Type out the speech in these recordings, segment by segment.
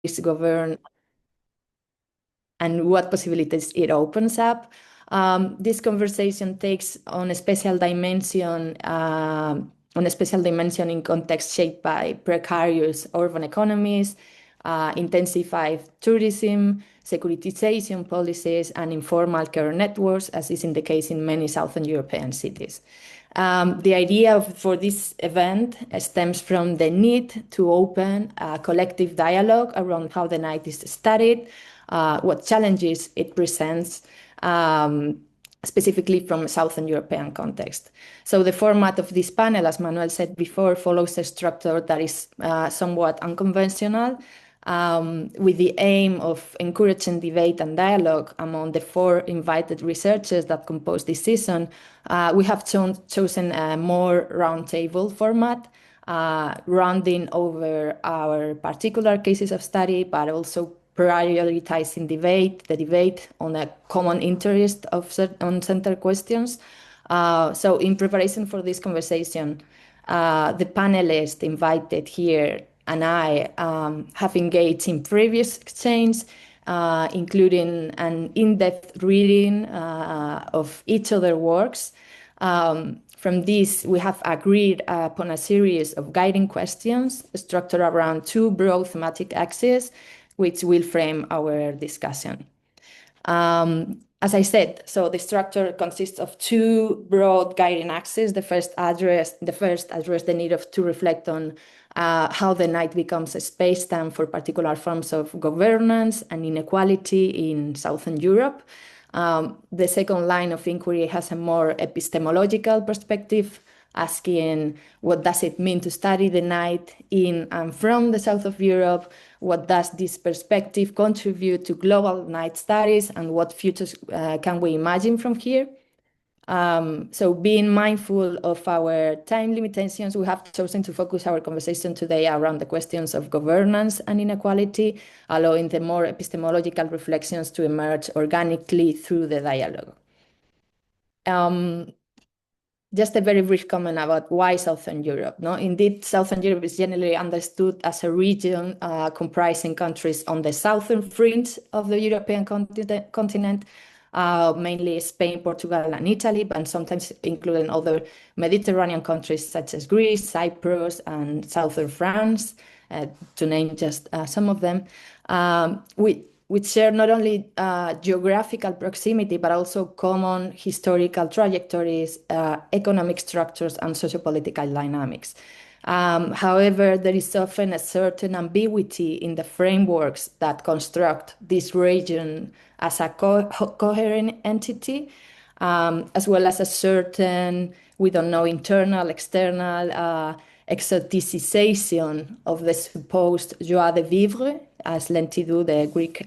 is governed and what possibilities it opens up. This conversation takes on a special dimension in context shaped by precarious urban economies, intensified tourism, securitization policies, and informal care networks, as is in the case in many Southern European cities. The idea for this event stems from the need to open a collective dialogue around how the night is studied, what challenges it presents, specifically from a Southern European context. So the format of this panel, as Manuel said before, follows a structure that is somewhat unconventional, with the aim of encouraging debate and dialogue among the 4 invited researchers that compose this season. We have chosen a more roundtable format, rounding over our particular cases of study, but also prioritizing the debate on a common interest on center questions. So in preparation for this conversation, the panelists invited here and I have engaged in previous exchange, including an in-depth reading of each of their works. From this, we have agreed upon a series of guiding questions structured around 2 broad thematic axes, which will frame our discussion. As I said, so the structure consists of 2 broad guiding axes. The first address the need to reflect on how the night becomes a space-time for particular forms of governance and inequality in Southern Europe. The second line of inquiry has a more epistemological perspective, asking what does it mean to study the night in and from the south of Europe? What does this perspective contribute to global night studies, and what futures can we imagine from here? So being mindful of our time limitations, we have chosen to focus our conversation today around the questions of governance and inequality, allowing the more epistemological reflections to emerge organically through the dialogue. Just a very brief comment about why Southern Europe. No? Indeed, Southern Europe is generally understood as a region comprising countries on the southern fringe of the European continent, mainly Spain, Portugal, and Italy, and sometimes including other Mediterranean countries such as Greece, Cyprus, and southern France, to name just some of them. We share not only geographical proximity, but also common historical trajectories, economic structures, and sociopolitical dynamics. However, there is often a certain ambiguity in the frameworks that construct this region as a coherent entity, as well as a certain, we don't know, internal, external exoticization of the supposed joie de vivre, as Lentidou, the Greek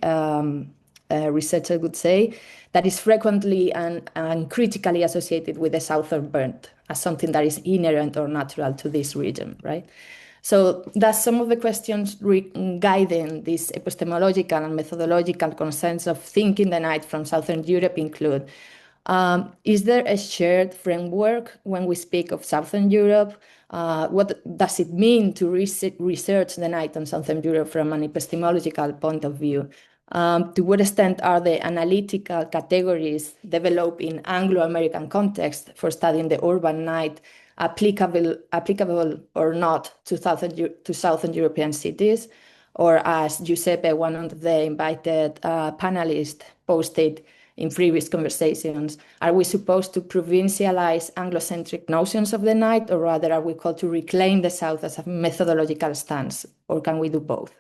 researcher, would say, that is frequently and critically associated with the southern bent as something that is inherent or natural to this region, right? So that's some of the questions guiding this epistemological and methodological consensus of thinking the night from Southern Europe include, is there a shared framework when we speak of Southern Europe? What does it mean to research the night on Southern Europe from an epistemological point of view? To what extent are the analytical categories developed in Anglo-American context for studying the urban night applicable or not to Southern European cities? Or as Giuseppe, one of the invited panelists, posted in previous conversations, are we supposed to provincialize Anglo-centric notions of the night, or rather are we called to reclaim the South as a methodological stance, or can we do both?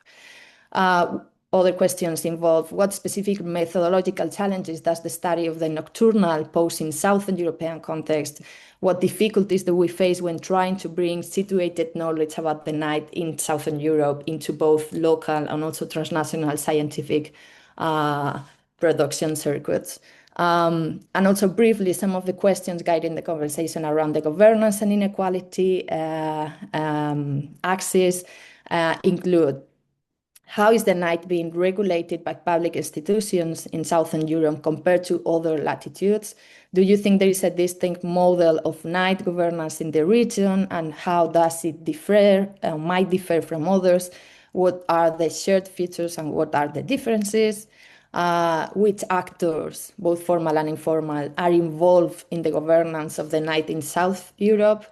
Other questions involve what specific methodological challenges does the study of the nocturnal pose in Southern European context? What difficulties do we face when trying to bring situated knowledge about the night in Southern Europe into both local and also transnational scientific production circuits? And also briefly, some of the questions guiding the conversation around the governance and inequality axis include: how is the night being regulated by public institutions in Southern Europe compared to other latitudes? Do you think there is a distinct model of night governance in the region, and how does it differ, might differ from others? what are the shared features and what are the differences, which actors, both formal and informal, are involved in the governance of the night in South Europe,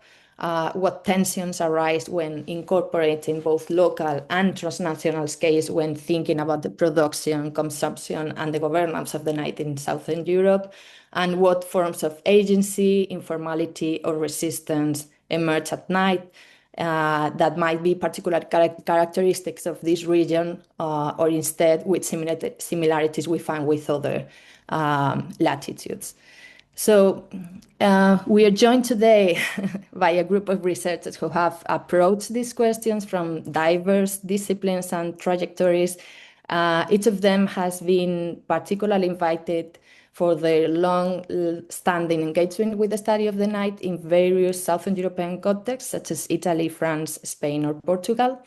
what tensions arise when incorporating both local and transnational scales when thinking about the production, consumption, and the governance of the night in Southern Europe, and what forms of agency, informality, or resistance emerge at night that might be particular characteristics of this region, or instead with similarities we find with other latitudes. So we are joined today by a group of researchers who have approached these questions from diverse disciplines and trajectories. Each of them has been particularly invited for their long-standing engagement with the study of the night in various Southern European contexts, such as Italy, France, Spain, or Portugal.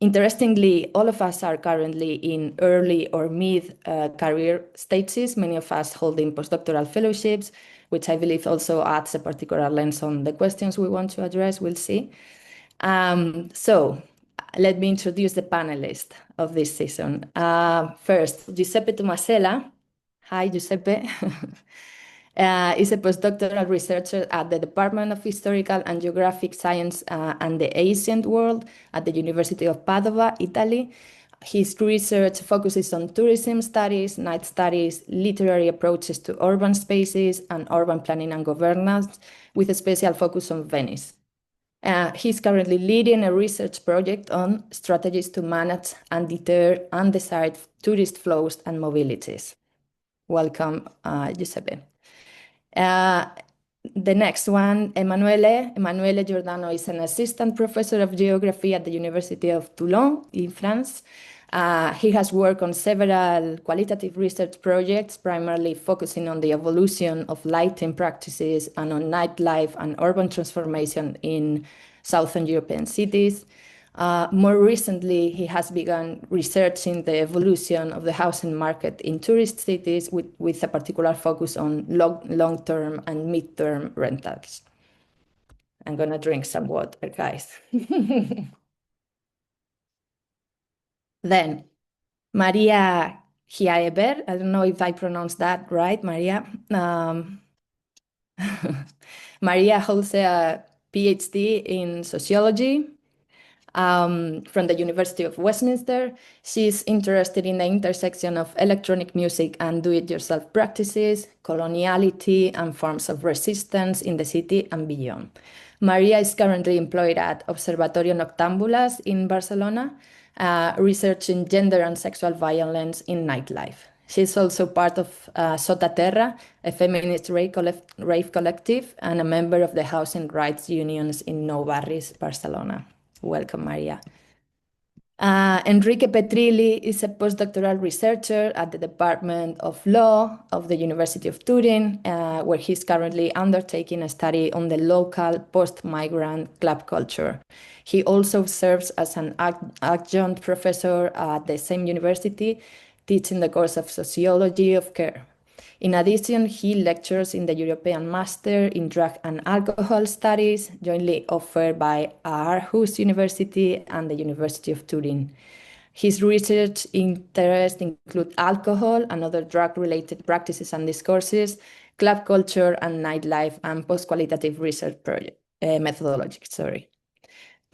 Interestingly, all of us are currently in early or mid-career stages, many of us holding postdoctoral fellowships, which I believe also adds a particular lens on the questions we want to address. We'll see. So let me introduce the panelists of this season. First, Giuseppe Tomasella. Hi, Giuseppe. Is a postdoctoral researcher at the Department of Historical and Geographic Science and the Ancient World at the University of Padova, Italy. His research focuses on tourism studies, night studies, literary approaches to urban spaces, and urban planning and governance, with a special focus on Venice. He's currently leading a research project on strategies to manage and deter undesired tourist flows and mobilities. Welcome, Giuseppe. The next one, Emanuele. Emanuele Giordano is an assistant professor of geography at the University of Toulon in France. He has worked on several qualitative research projects, primarily focusing on the evolution of lighting practices and on nightlife and urban transformation in Southern European cities. More recently, he has begun researching the evolution of the housing market in tourist cities with a particular focus on long-term and mid-term rentals. I'm going to drink some water, guys. Then, María Giaever. I don't know if I pronounced that right, María. María holds a PhD in sociology from the University of Westminster. She's interested in the intersection of electronic music and do-it-yourself practices, coloniality, and forms of resistance in the city and beyond. Maria is currently employed at Observatorio Noctambulas in Barcelona, researching gender and sexual violence in nightlife. She's also part of Sota Terra, a feminist rave collective, and a member of the housing rights unions in Nou Barris, Barcelona. Welcome, Maria. Enrico Petrilli is a postdoctoral researcher at the Department of Law of the University of Turin, where he's currently undertaking a study on the local post-migrant club culture. He also serves as an adjunct professor at the same university, teaching the course of Sociology of Care. In addition, he lectures in the European Master in Drug and Alcohol Studies, jointly offered by Aarhus University and the University of Turin. His research interests include alcohol and other drug-related practices and discourses, club culture and nightlife, and post-qualitative research methodology.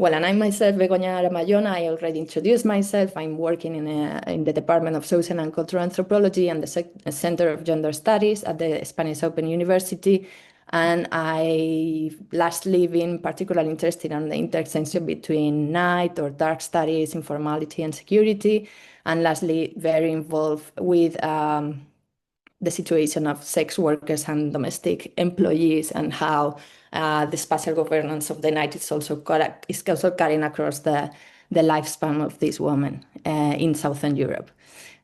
Well, and I'm myself, Begoña Aramayona. I already introduced myself. I'm working in the Department of Social and Cultural Anthropology and the Center of Gender Studies at the Spanish Open University. And I lastly been particularly interested in the intersection between night or dark studies, informality and security. And lastly, very involved with the situation of sex workers and domestic employees and how the spatial governance of the night is also carrying across the lifespan of these women in Southern Europe.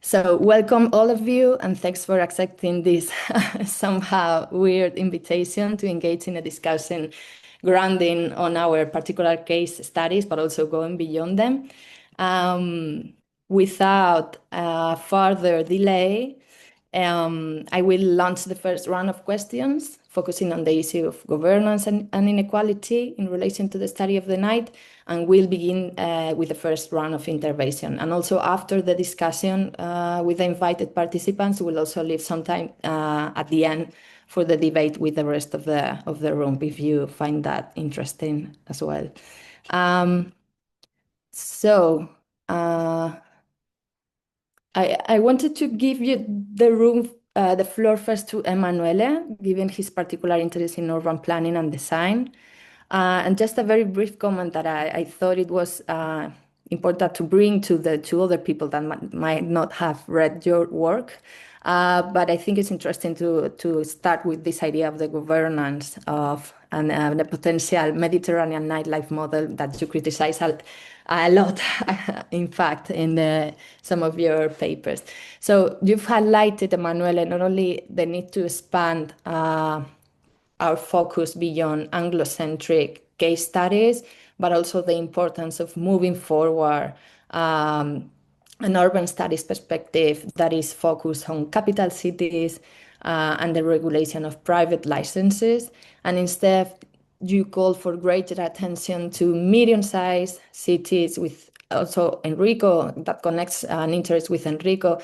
So welcome all of you, and thanks for accepting this somehow weird invitation to engage in a discussion grounding on our particular case studies, but also going beyond them. Without further delay, I will launch the first round of questions, focusing on the issue of governance and inequality in relation to the study of the night. and we'll begin with the first round of intervention. And also after the discussion with the invited participants, we'll also leave some time at the end for the debate with the rest of the room, if you find that interesting as well. I wanted to give you the floor first to Emanuele, given his particular interest in urban planning and design. And just a very brief comment that I thought it was important to bring to the two other people that might not have read your work. But I think it's interesting to start with this idea of the governance of and the potential Mediterranean nightlife model that you criticize a lot, in fact, in some of your papers. So you've highlighted, Emanuele, not only the need to expand our focus beyond Anglo-centric case studies, but also the importance of moving forward an urban studies perspective that is focused on capital cities and the regulation of private licenses. And instead, you call for greater attention to medium-sized cities with also Enrico, that connects an interest with Enrico,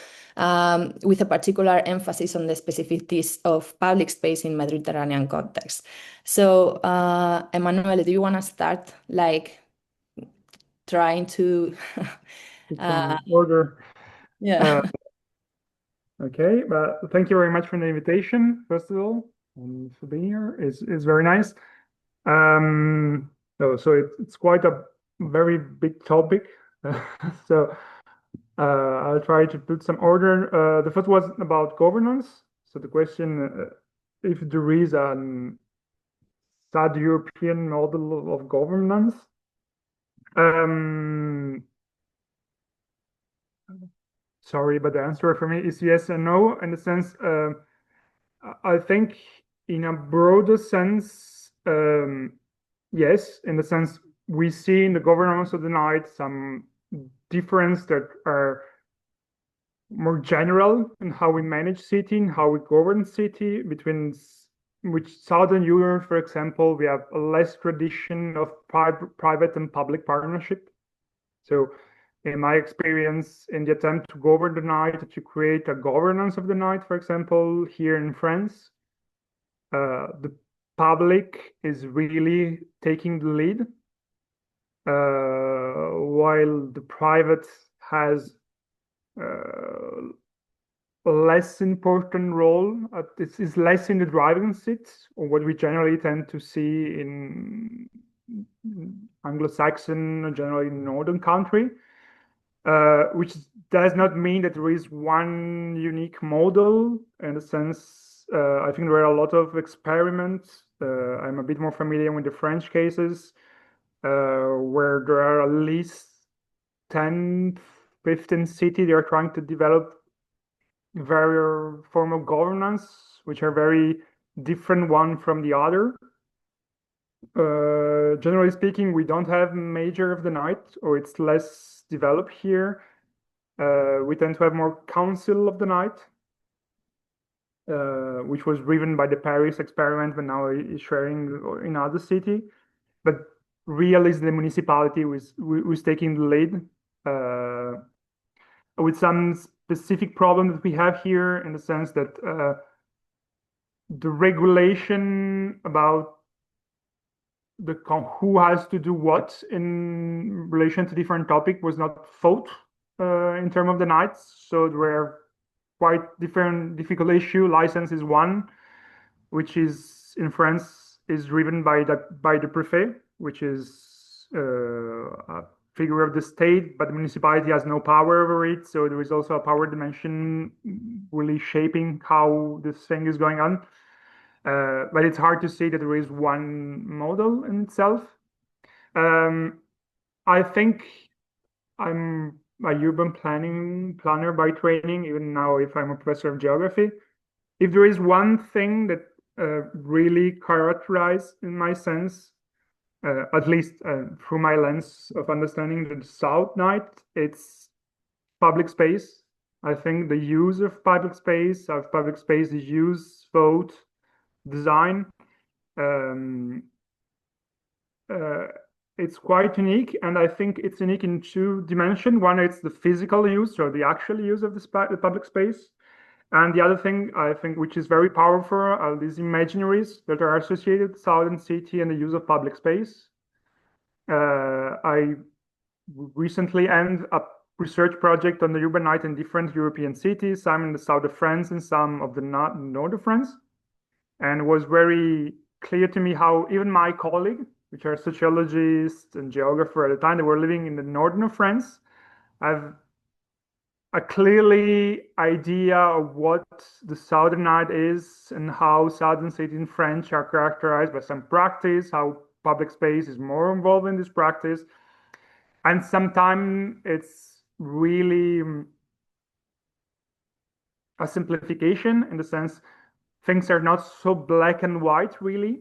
with a particular emphasis on the specificities of public space in Mediterranean context. So, Emanuele, do you want to start trying to order? Yeah. Okay, but thank you very much for the invitation, first of all, and for being here. It's very nice. So it's quite a very big topic. So I'll try to put some order. The first was about governance. So the question, if there is a South European model of governance. Sorry, but the answer for me is yes and no, in the sense, I think in a broader sense, yes, in the sense we see in the governance of the night some difference that are more general in how we manage city and how we govern city, between which Southern Europe, for example, we have a less tradition of private and public partnership. So in my experience, in the attempt to govern the night, to create a governance of the night, for example, here in France, the public is really taking the lead, while the private has a less important role. This is less in the driving seat, or what we generally tend to see in Anglo-Saxon, generally northern country. Which does not mean that there is one unique model. In a sense, I think there are a lot of experiments. I'm a bit more familiar with the French cases, where there are at least 10, 15 cities they are trying to develop various form of governance, which are very different one from the other. Generally speaking, we don't have major of the night, or it's less developed here. We tend to have more council of the night, which was driven by the Paris experiment, but now is sharing in other city. But really, the municipality was taking the lead, with some specific problem that we have here, in the sense that the regulation about who has to do what in relation to different topic was not thought in terms of the nights. So there were quite difficult issue. License is one, which is in France is driven by the préfet, which is a figure of the state, but the municipality has no power over it. So there is also a power dimension really shaping how this thing is going on. But it's hard to say that there is one model in itself. I think I'm a urban planner by training, even now if I'm a professor of geography. If there is one thing that really characterized, in my sense, at least through my lens of understanding the South night, it's public space. I think the use of public space, the use, vote, design, it's quite unique, and I think it's unique in two dimensions. One, it's the physical use, or the actual use of the public space. And the other thing I think which is very powerful are these imaginaries that are associated with Southern City and the use of public space. I recently ended a research project on the urban night in different European cities, some in the south of France and some of the north of France. And it was very clear to me how even my colleagues, which are sociologists and geographers at the time, they were living in the northern of France, have a clearly idea of what the southern night is and how southern cities in French are characterized by some practice, how public space is more involved in this practice. And sometimes it's really a simplification in the sense things are not so black and white really.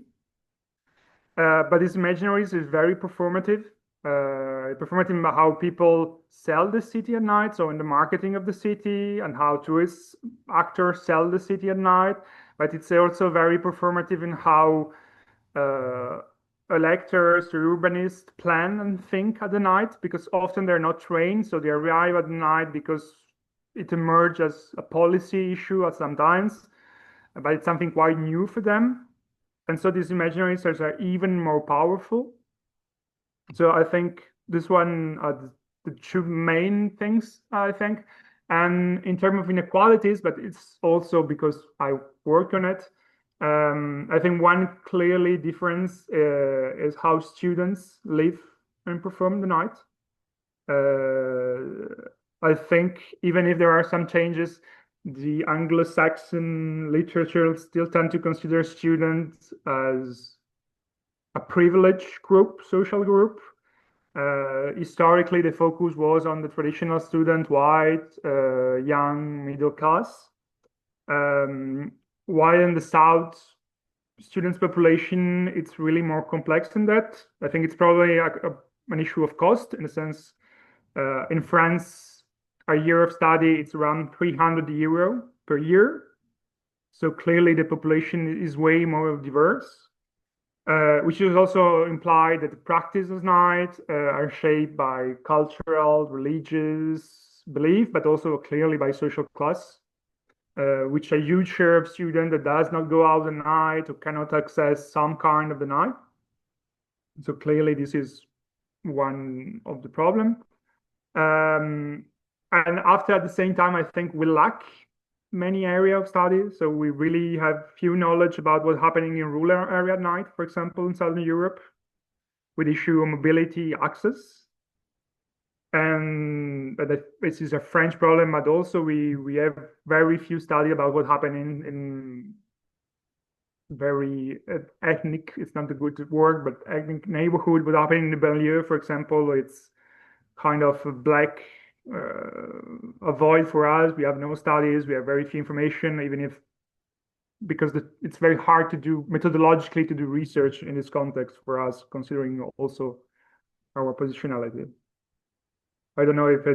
But these imaginaries is very performative. Performative about how people sell the city at night, so in the marketing of the city, and how tourist actors sell the city at night. But it's also very performative in how electors or urbanists plan and think at the night, because often they're not trained, so they arrive at night because it emerged as a policy issue at sometimes, but it's something quite new for them. And so these imaginaries are even more powerful. So I think this one are the two main things, I think. And in terms of inequalities, but it's also because I work on it, I think one clearly difference is how students live and perform the night. I think even if there are some changes, the Anglo-Saxon literature still tend to consider students as a privileged group, social group. Historically, the focus was on the traditional student, white, young, middle class. While in the South, students' population, it's really more complex than that. I think it's probably an issue of cost in the sense, in France, a year of study, it's around 300 euro per year. So clearly the population is way more diverse, which is also implied that the practices of night are shaped by cultural, religious belief, but also clearly by social class, which a huge share of student that does not go out at night or cannot access some kind of the night. So clearly this is one of the problem. And after at the same time, I think we lack many areas of study. So we really have few knowledge about what's happening in rural area at night, for example, in Southern Europe, with issue of mobility access. And this is a French problem, but also we have very few study about what happened in very ethnic, it's not a good word, but ethnic neighborhood, what happened in the banlieue, for example. It's kind of a black a void for us. We have no studies, we have very few information, even if because it's very hard to do methodologically to do research in this context for us, considering also our positionality. I don't know if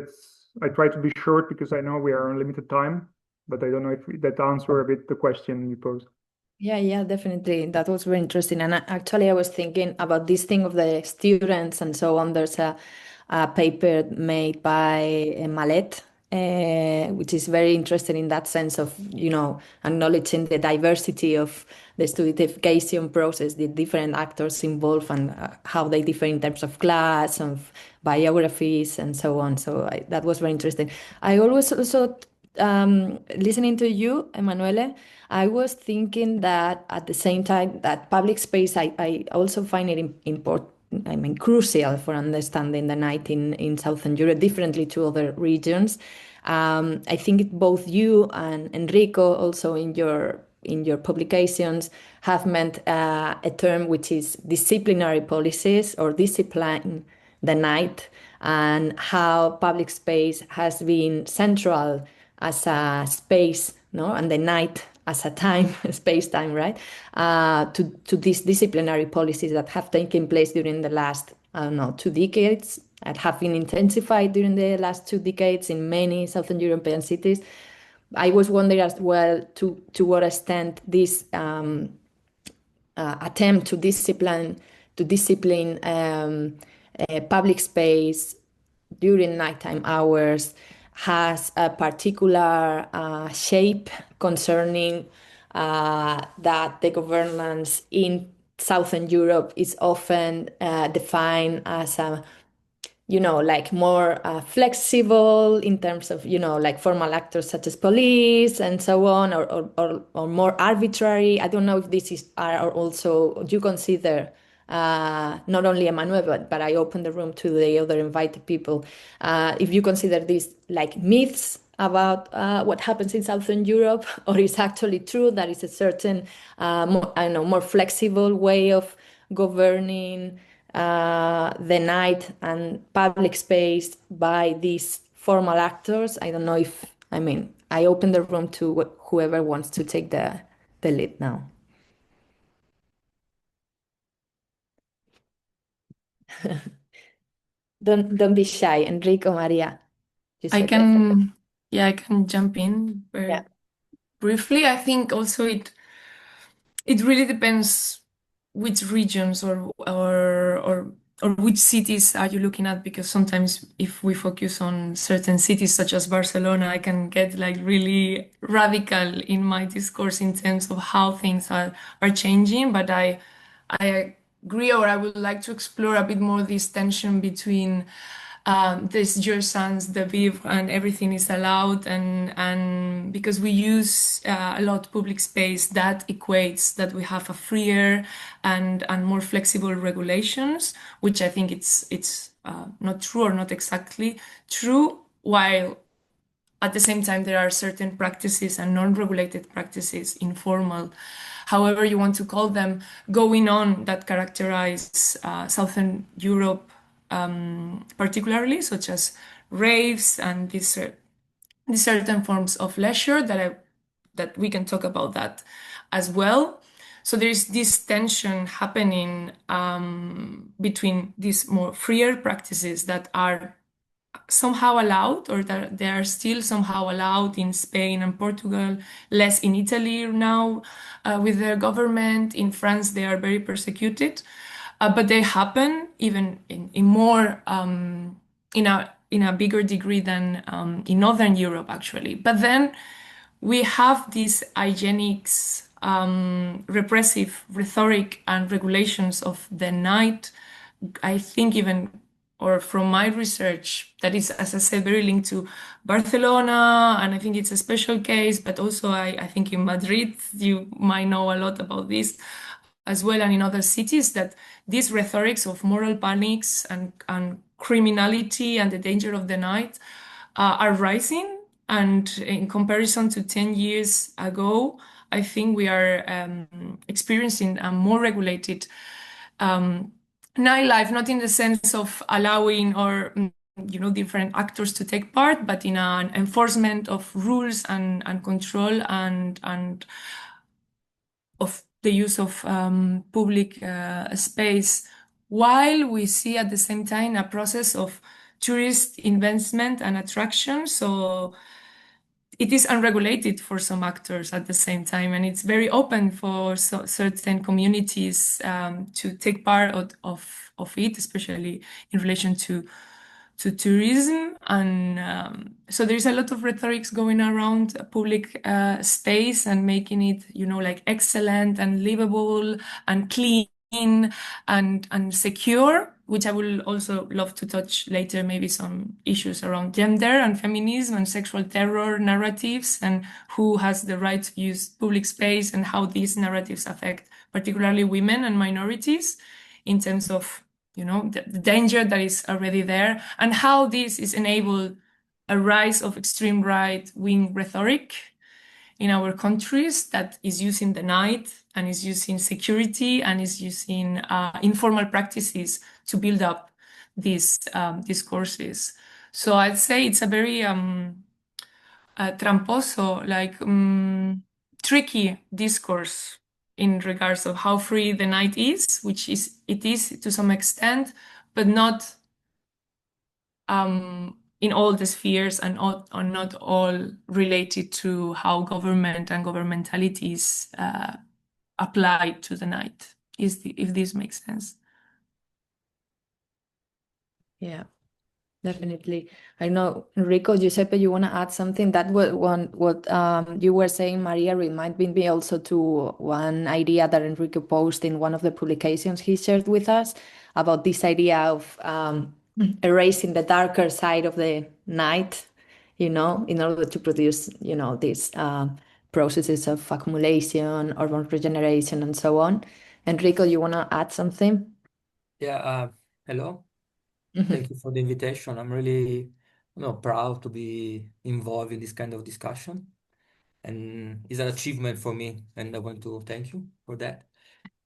I try to be short because I know we are on limited time, but I don't know if that answer a bit the question you posed. Yeah, definitely. That was very interesting. And actually, I was thinking about this thing of the students and so on. There's a paper made by Mallet, which is very interesting in that sense of, acknowledging the diversity of the studentification process, the different actors involved and how they differ in terms of class, of biographies, and so on. So that was very interesting. I always also, listening to you, Emanuele, I was thinking that at the same time that public space, I also find it important. I mean, crucial for understanding the night in Southern Europe, differently to other regions. I think both you and Enrico, also in your publications, have meant a term which is disciplinary policies or discipline the night, and how public space has been central as a space, no, and the night as a time, space-time, right, to these disciplinary policies that have taken place during the last, 2 decades, and have been intensified during the last 2 decades in many Southern European cities. I was wondering as well to what extent this attempt to discipline public space during nighttime hours has a particular shape concerning that the governance in Southern Europe is often defined as a like more flexible in terms of, like formal actors such as police and so on, or more arbitrary. I don't know if this are also you consider not only Emanuele, but I opened the room to the other invited people. If you consider these like myths about what happens in Southern Europe, or is actually true that is a certain, more flexible way of governing the night and public space by these formal actors. I don't know if, I open the room to whoever wants to take the lead now. Don't be shy, Enrico, Maria. I Giuseppe. can jump in very briefly. I think also it really depends which regions or which cities are you looking at, because sometimes if we focus on certain cities such as Barcelona, I can get like really radical in my discourse in terms of how things are changing. But I agree, or I would like to explore a bit more this tension between this your sons, the viv, and everything is allowed, and because we use a lot public space, that equates that we have a freer and more flexible regulations, which I think it's not true, or not exactly true, while at the same time there are certain practices and non-regulated practices, informal, however you want to call them, going on that characterize Southern Europe, particularly, such as raves and these certain forms of leisure that we can talk about that as well. So there is this tension happening between these more freer practices that are somehow allowed, or that they are still somehow allowed in Spain and Portugal, less in Italy now with their government. In France, they are very persecuted. But they happen even in more in a bigger degree than in Northern Europe, actually. But then we have these hygienics, repressive rhetoric and regulations of the night. I think even, or from my research, that is, as I said, very linked to Barcelona, and I think it's a special case, but also I think in Madrid, you might know a lot about this as well, and in other cities, that these rhetorics of moral panics and criminality and the danger of the night are rising. And in comparison to 10 years ago, I think we are experiencing a more regulated nightlife, not in the sense of allowing or different actors to take part, but in an enforcement of rules and control and of the use of public space, while we see at the same time a process of tourist investment and attraction. So it is unregulated for some actors at the same time, and it's very open for certain communities to take part of it, especially in relation to tourism. And so there's a lot of rhetorics going around public space and making it, like excellent and livable and clean and secure, which I will also love to touch later, maybe some issues around gender and feminism and sexual terror narratives, and who has the right to use public space, and how these narratives affect particularly women and minorities in terms of the danger that is already there, and how this is enabled a rise of extreme right-wing rhetoric in our countries that is using the night and is using security and is using informal practices to build up these discourses. So I'd say it's a very tramposo, like tricky discourse in regards of how free the night is, which it is to some extent, but not in all the spheres, and not all related to how government and governmentalities apply to the night, if this makes sense. Yeah, definitely. I know, Enrico, Giuseppe, you want to add something? That what you were saying, Maria, reminded me also to one idea that Enrico posted in one of the publications he shared with us about this idea of erasing the darker side of the night, in order to produce, these processes of accumulation, urban regeneration, and so on. Enrico, you want to add something? Yeah, hello. Thank you for the invitation. I'm really, proud to be involved in this kind of discussion, and it's an achievement for me, and I want to thank you for that.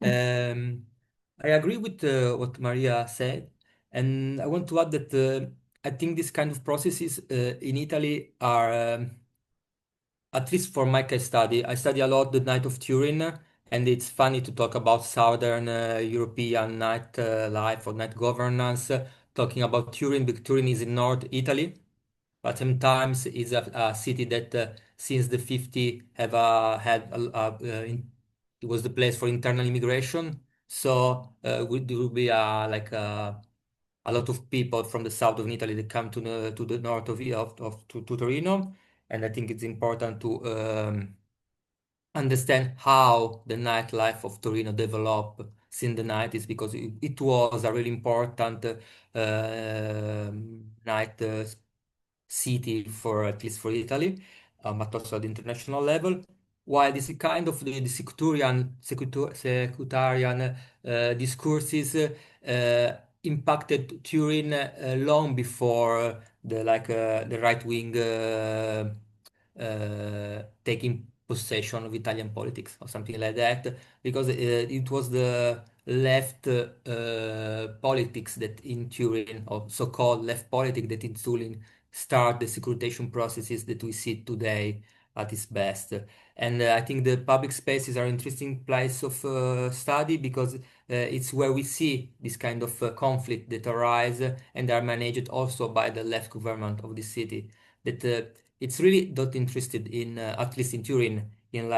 I agree with what Maria said, and I want to add that I think this kind of processes in Italy are, at least for my case study, I study a lot the night of Turin, and it's funny to talk about Southern European night life or night governance, talking about Turin, because Turin is in North Italy, but sometimes is a city that since the 50 have had it was the place for internal immigration. So there will be a lot of people from the south of Italy that come to the north to Torino, and I think it's important to understand how the nightlife of Torino developed since the 90s, because it was a really important night city for at least for Italy, but also at the international level. While this kind of the sectarian discourses impacted Turin long before the right wing taking possession of Italian politics or something like that, because it was the left politics that in Turin, or so-called left politics that in Turin start the securitization processes that we see today at its best. And I think the public spaces are an interesting place of study, because it's where we see this kind of conflict that arise and are managed also by the left government of the city. That it's really not interested in, at least in Turin, in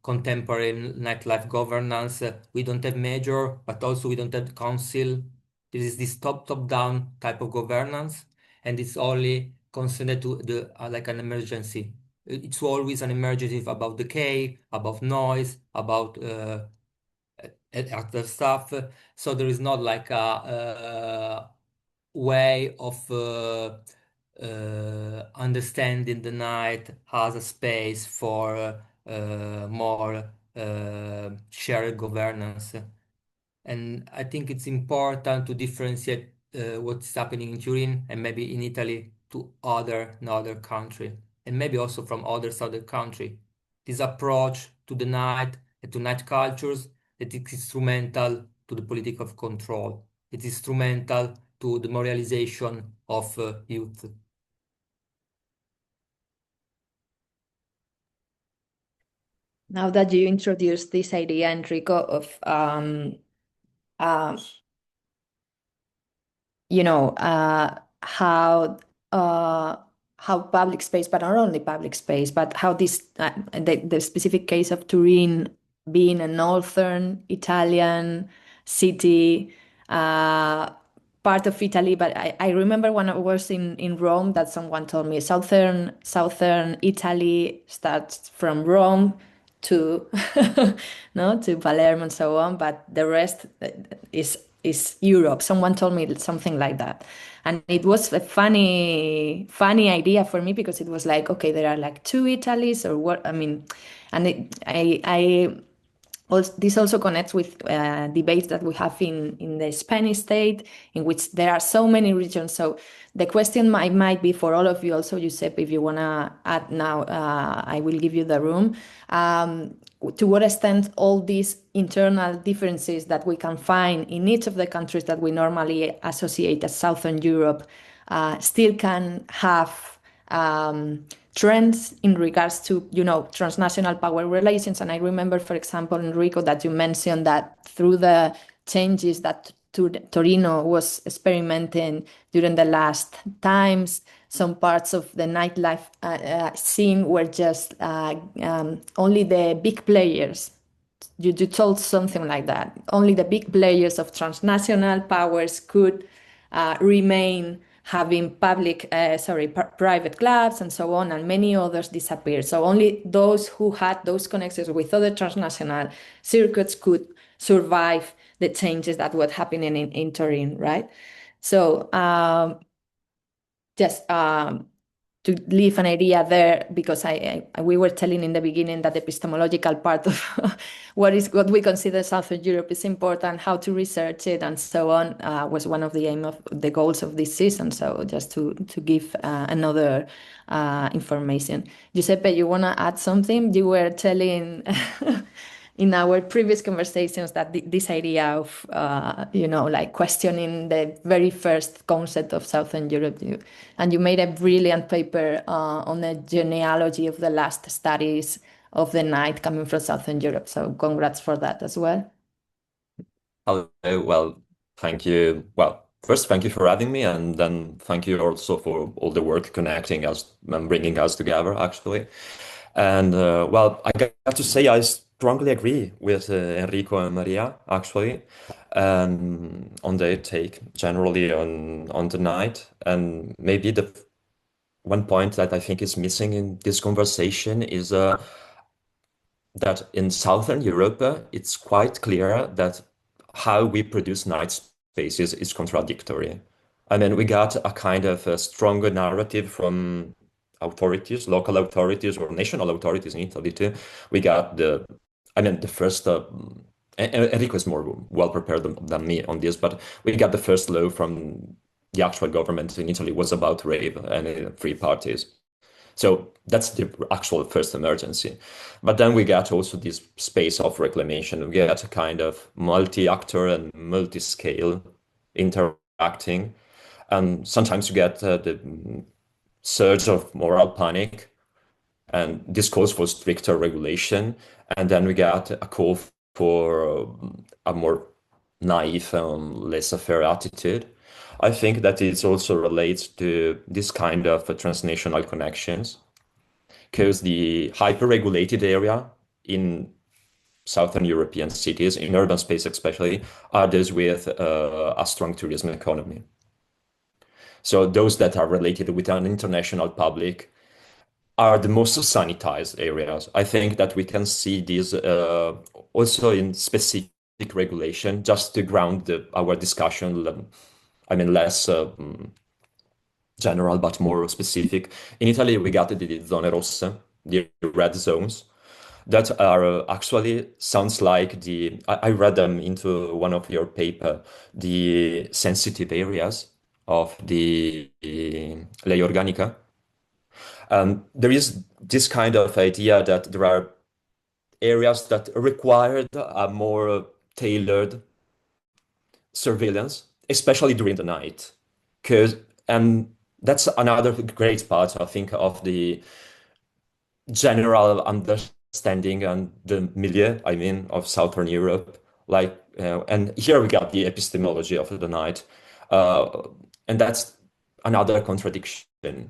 contemporary nightlife governance. We don't have major, but also we don't have council. This is this top-down type of governance, and it's only concerned to the like an emergency. It's always an emergency about decay, about noise, about other stuff. So there is not like a way of understanding the night as a space for more shared governance. And I think it's important to differentiate what's happening in Turin and maybe in Italy to other country, and maybe also from other southern country. This approach to the night and to night cultures that is instrumental to the political control. It is instrumental to the moralization of youth. Now that you introduced this idea, Enrico, of how public space, but not only public space, but how this the specific case of Turin being a northern Italian city, part of Italy. But I remember when I was in Rome that someone told me southern Italy starts from Rome to no, to Palermo and so on, but the rest is Europe. Someone told me something like that, and it was a funny idea for me, because it was like, okay, there are like two Italys, or what? I mean, and I also, this also connects with debates that we have in the Spanish state, in which there are so many regions. So the question might be for all of you also, Giuseppe, if you want to add now, I will give you the room. To what extent all these internal differences that we can find in each of the countries that we normally associate as Southern Europe still can have trends in regards to, transnational power relations. And I remember, for example, Enrico, that you mentioned that through the changes that Torino was experimenting during the last times, some parts of the nightlife scene were just only the big players. You told something like that. Only the big players of transnational powers could remain having private clubs and so on, and many others disappeared. So only those who had those connections with other transnational circuits could survive the changes that were happening in Turin, right? So just to leave an idea there, because we were telling in the beginning that the epistemological part of what we consider Southern Europe is important, how to research it, and so on, was one of the goals of this season. So just to give another information. Giuseppe, you want to add something? You were telling in our previous conversations that this idea of, like questioning the very first concept of Southern Europe, and you made a brilliant paper on the genealogy of the last studies of the night coming from Southern Europe. So congrats for that as well. Hello, well, thank you. Well, first, thank you for having me, and then thank you also for all the work connecting us and bringing us together, actually. And well, I got to say I strongly agree with Enrico and Maria, actually, on their take generally on the night. And maybe the one point that I think is missing in this conversation is that in Southern Europe, it's quite clear that how we produce night spaces is contradictory. I mean, we got a kind of a stronger narrative from authorities, local authorities or national authorities in Italy too. We got the first, Enrico is more well prepared than me on this, but we got the first law from the actual government in Italy was about rape and free parties. So that's the actual first emergency. But then we got also this space of reclamation. We get a kind of multi-actor and multi-scale interacting. And sometimes you get the surge of moral panic, and this calls for stricter regulation. And then we got a call for a more naive and laissez-faire attitude. I think that it also relates to this kind of transnational connections, because the hyper-regulated area in Southern European cities, in urban space especially, are those with a strong tourism economy. So those that are related with an international public are the most sanitized areas. I think that we can see this also in specific regulation, just to ground our discussion. I mean, less general, but more specific. In Italy, we got the zone rosse, the red zones, that are actually sounds like I read them into one of your paper, the sensitive areas of the ley organica. There is this kind of idea that there are areas that required a more tailored surveillance, especially during the night, and that's another great part, I think, of the general understanding and the milieu, I mean, of Southern Europe. And here we got the epistemology of the night, and that's another contradiction.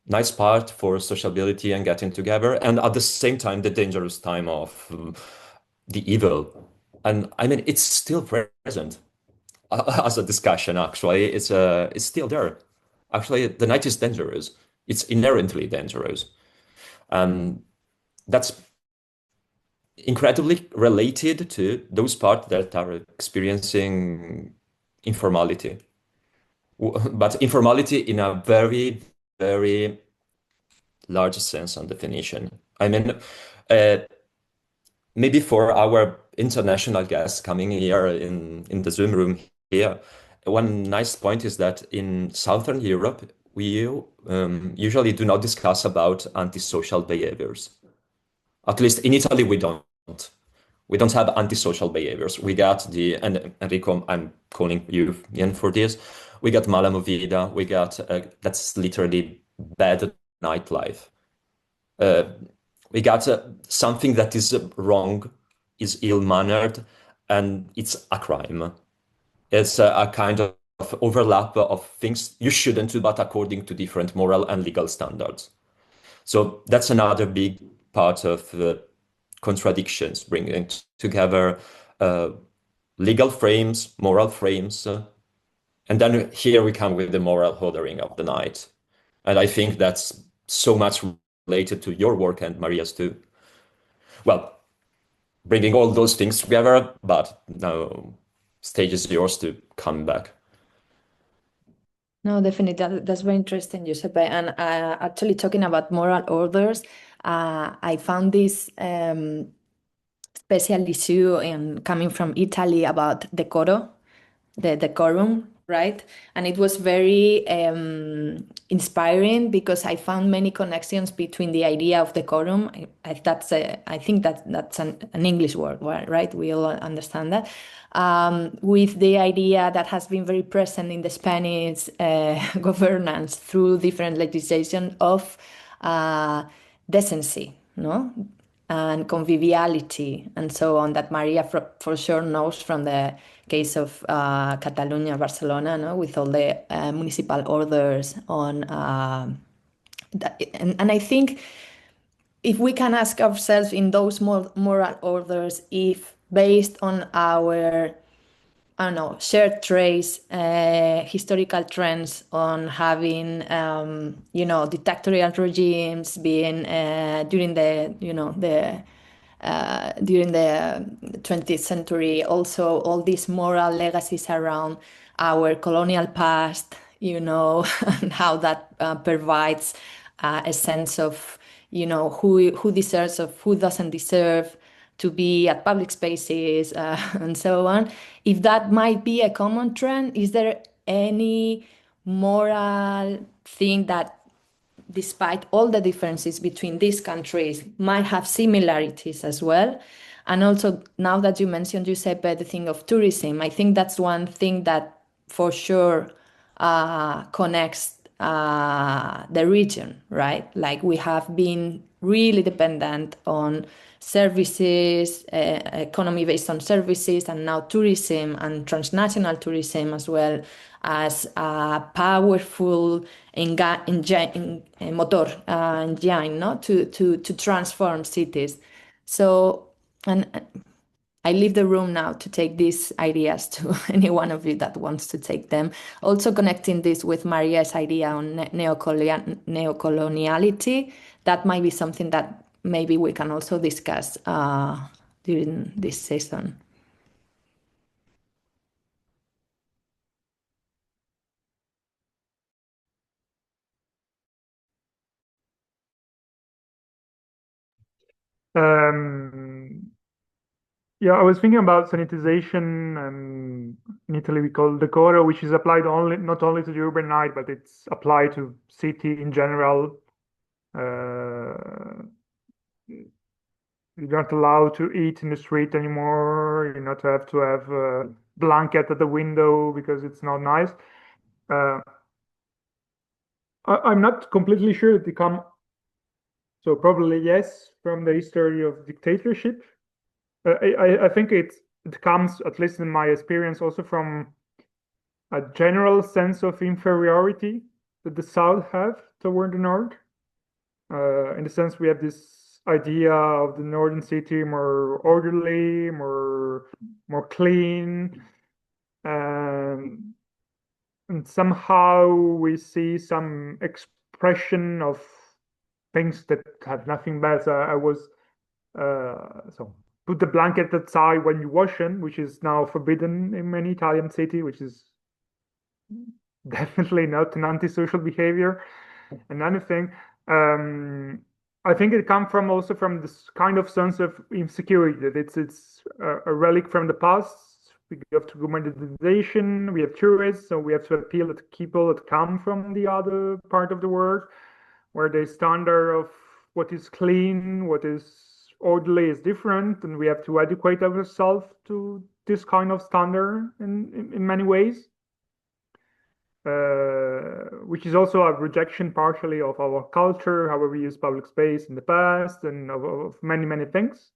Nice part for sociability and getting together, and at the same time, the dangerous time of the evil. And I mean, it's still present as a discussion. Actually, it's still there. Actually, the night is dangerous. It's inherently dangerous, and that's incredibly related to those parts that are experiencing informality, but informality in a very, very large sense and definition. I mean, maybe for our international guests coming here in the Zoom room here, one nice point is that in Southern Europe, we usually do not discuss about antisocial behaviors. At least in Italy, we don't. We don't have antisocial behaviors. We got and Enrico, I'm calling you in for this. We got mala movida. We got that's literally bad nightlife. We got something that is wrong, is ill-mannered, and it's a crime. It's a kind of overlap of things you shouldn't do, but according to different moral and legal standards. So that's another big part of contradictions, bringing together legal frames, moral frames, And then here we come with the moral ordering of the night. And I think that's so much related to your work and Maria's too. Well, bringing all those things together, but now stage is yours to come back. No, definitely. That's very interesting, Giuseppe. And actually, talking about moral orders, I found this special issue coming from Italy about decoro, the decorum, right? And it was very inspiring because I found many connections between the idea of decorum. I think that's an English word, right? We all understand that. With the idea that has been very present in the Spanish governance through different legislation of decency, no? And conviviality and so on, that Maria for sure knows from the case of Catalonia, Barcelona, no? With all the municipal orders on and I think if we can ask ourselves in those moral orders, if based on our, I don't know, shared trace, historical trends on having, dictatorial regimes being during the, during the 20th century, also all these moral legacies around our colonial past, and how that provides a sense of, who deserves or who doesn't deserve to be at public spaces and so on. If that might be a common trend, is there any moral thing that, despite all the differences between these countries, might have similarities as well? And also, now that you mentioned, Giuseppe, the thing of tourism, I think that's one thing that for sure connects the region, right? Like we have been really dependent on services, economy based on services, and now tourism and transnational tourism as well as a powerful motor engine, no? to transform cities. So, and I leave the room now to take these ideas to any one of you that wants to take them. Also connecting this with Maria's idea on neocoloniality, that might be something that maybe we can also discuss during this session. Yeah, I was thinking about sanitization, and in Italy we call decoro, which is applied not only to the urban night, but it's applied to city in general. You're not allowed to eat in the street anymore. You're not have to have a blanket at the window because it's not nice. I'm not completely sure that they come. So probably yes, from the history of dictatorship. I think it comes, at least in my experience, also from a general sense of inferiority that the South have toward the North. In the sense, we have this idea of the northern city more orderly, more clean, and somehow we see some expression of things that have nothing bad. So I was so put the blanket outside when you wash them, which is now forbidden in many Italian cities, which is definitely not an antisocial behavior. Another thing, I think it comes from also from this kind of sense of insecurity, that it's a relic from the past. We have to globalization, we have tourists, so we have to appeal to people that come from the other part of the world, where the standard of what is clean, what is orderly is different, and we have to educate ourselves to this kind of standard in many ways, which is also a rejection partially of our culture, how we use public space in the past, and of many things.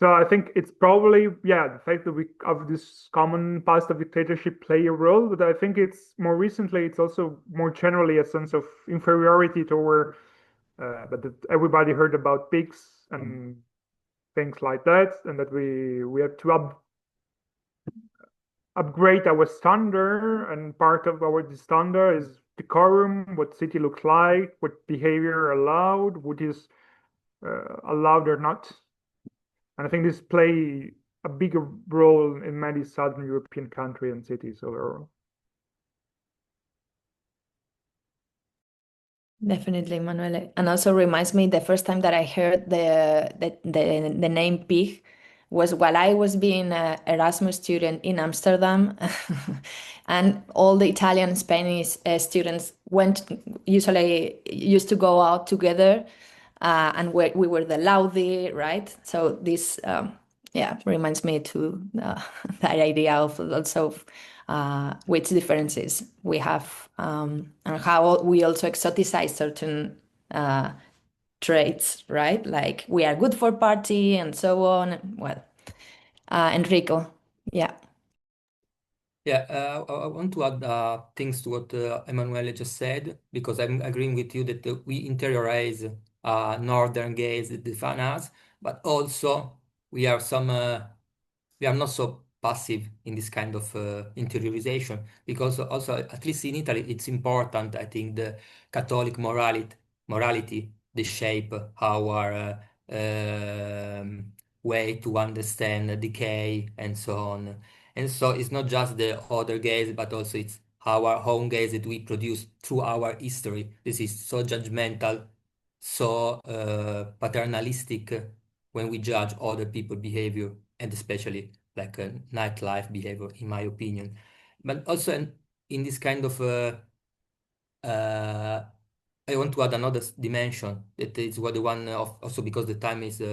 So I think it's probably, the fact that we have this common past of dictatorship play a role, but I think it's more recently, it's also more generally a sense of inferiority toward, but that everybody heard about pigs and things like that, and that we have to upgrade our standard, and part of our standard is decorum, what city looks like, what behavior allowed, what is allowed or not. And I think this play a bigger role in many Southern European countries and cities overall. Definitely, Emanuele. And also reminds me the first time that I heard the name pig was while I was being an Erasmus student in Amsterdam, and all the Italian and Spanish students usually used to go out together, and we were the Laudi, right? So this, reminds me to that idea of also which differences we have, and how we also exoticize certain traits, right? Like we are good for party and so on. Well, Enrico, yeah. Yeah, I want to add things to what Emanuele just said, because I'm agreeing with you that we interiorize northern gaze that define us, but also we are not so passive in this kind of interiorization, because also, at least in Italy, it's important, I think, the Catholic morality, they shape our way to understand decay and so on. And so it's not just the other gaze, but also it's our own gaze that we produce through our history. This is so judgmental, so paternalistic when we judge other people's behavior, and especially like a nightlife behavior, in my opinion. But also in this kind of, I want to add another dimension that is what the one of, also because the time is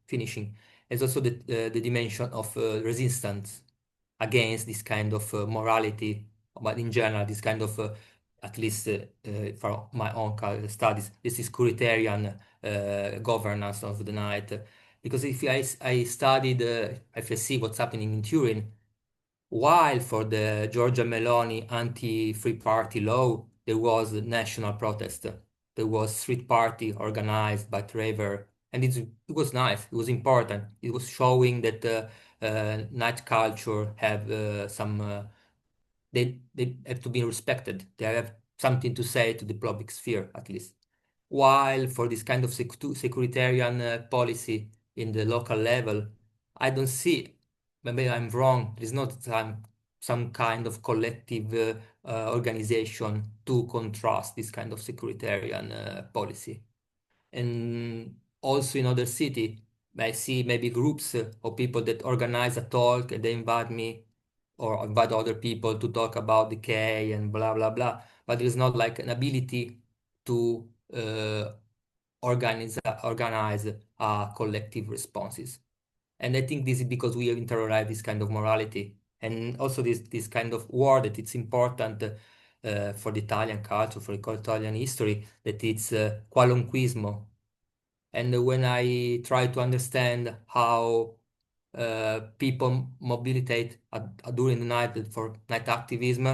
finishing, is also the dimension of resistance against this kind of morality, but in general, this kind of, at least for my own studies, this is securitarian governance of the night. Because if I studied, if I see what's happening in Turin, while for the Giorgia Meloni anti-free party law, there was a national protest. There was street party organized by Trevor, and it was nice. It was important. It was showing that night culture have some. They have to be respected. They have something to say to the public sphere, at least. While for this kind of securitarian policy in the local level, I don't see, maybe I'm wrong, there's not some kind of collective organization to contrast this kind of securitarian policy. And also in other city, I see maybe groups of people that organize a talk and they invite me or invite other people to talk about decay and blah, blah, blah. But there's not like an ability to organize collective responses. And I think this is because we have interiorized this kind of morality, and also this kind of word that it's important for the Italian culture, for the Italian history, that it's qualunquismo. And when I try to understand how people mobilitate during the night for night activism,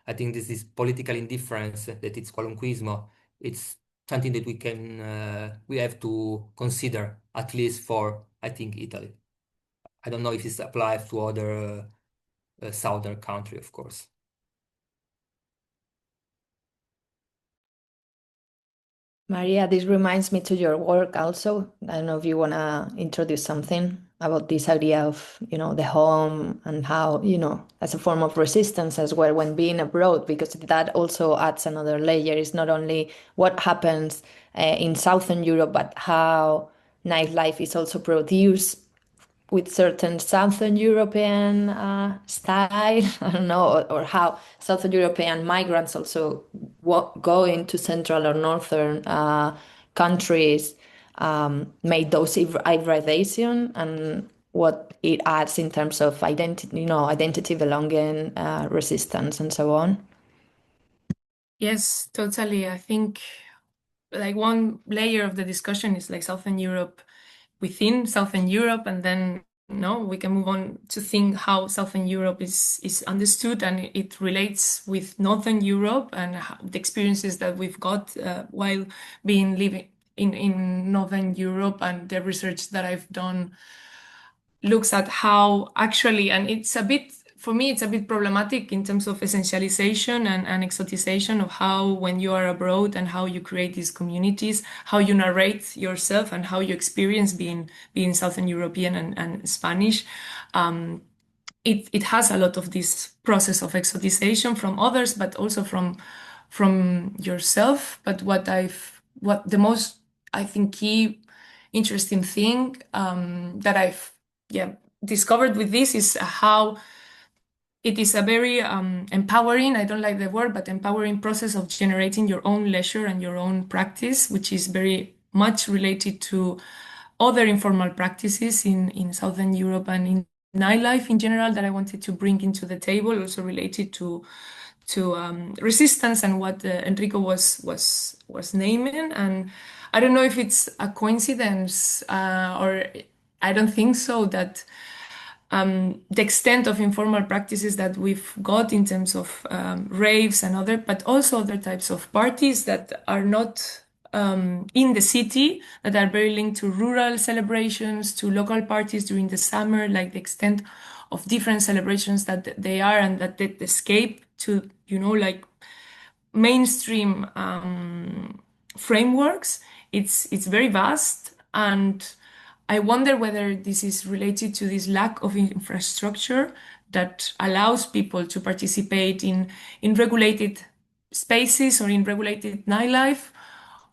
I think this is political indifference, that it's qualunquismo. It's something that we have to consider, at least for, I think, Italy. I don't know if this applies to other southern country, of course. Maria, this reminds me to your work also. I don't know if you want to introduce something about this idea of, the home and how, as a form of resistance as well when being abroad, because that also adds another layer. It's not only what happens in Southern Europe, but how nightlife is also produced with certain Southern European style, I don't know, or how Southern European migrants also go into Central or Northern countries, made those hybridization and what it adds in terms of identity, belonging, resistance, and so on. Yes, totally. I think like one layer of the discussion is like Southern Europe within Southern Europe, and then we can move on to think how Southern Europe is understood and it relates with Northern Europe and the experiences that we've got while living in Northern Europe. And the research that I've done looks at how actually, and it's a bit for me, it's a bit problematic in terms of essentialization and exoticization of how, when you are abroad and how you create these communities, how you narrate yourself and how you experience being Southern European and Spanish. It has a lot of this process of exoticization from others, but also from yourself. But what the most, I think, key interesting thing that I've discovered with this is how it is a very empowering, I don't like the word, but empowering process of generating your own leisure and your own practice, which is very much related to other informal practices in Southern Europe and in nightlife in general that I wanted to bring into the table, also related to resistance and what Enrico was naming. And I don't know if it's a coincidence or I don't think so that the extent of informal practices that we've got in terms of raves and but also other types of parties that are not in the city, that are very linked to rural celebrations, to local parties during the summer, like the extent of different celebrations that they are and that they escape to, like mainstream frameworks. It's very vast, and I wonder whether this is related to this lack of infrastructure that allows people to participate in regulated spaces or in regulated nightlife,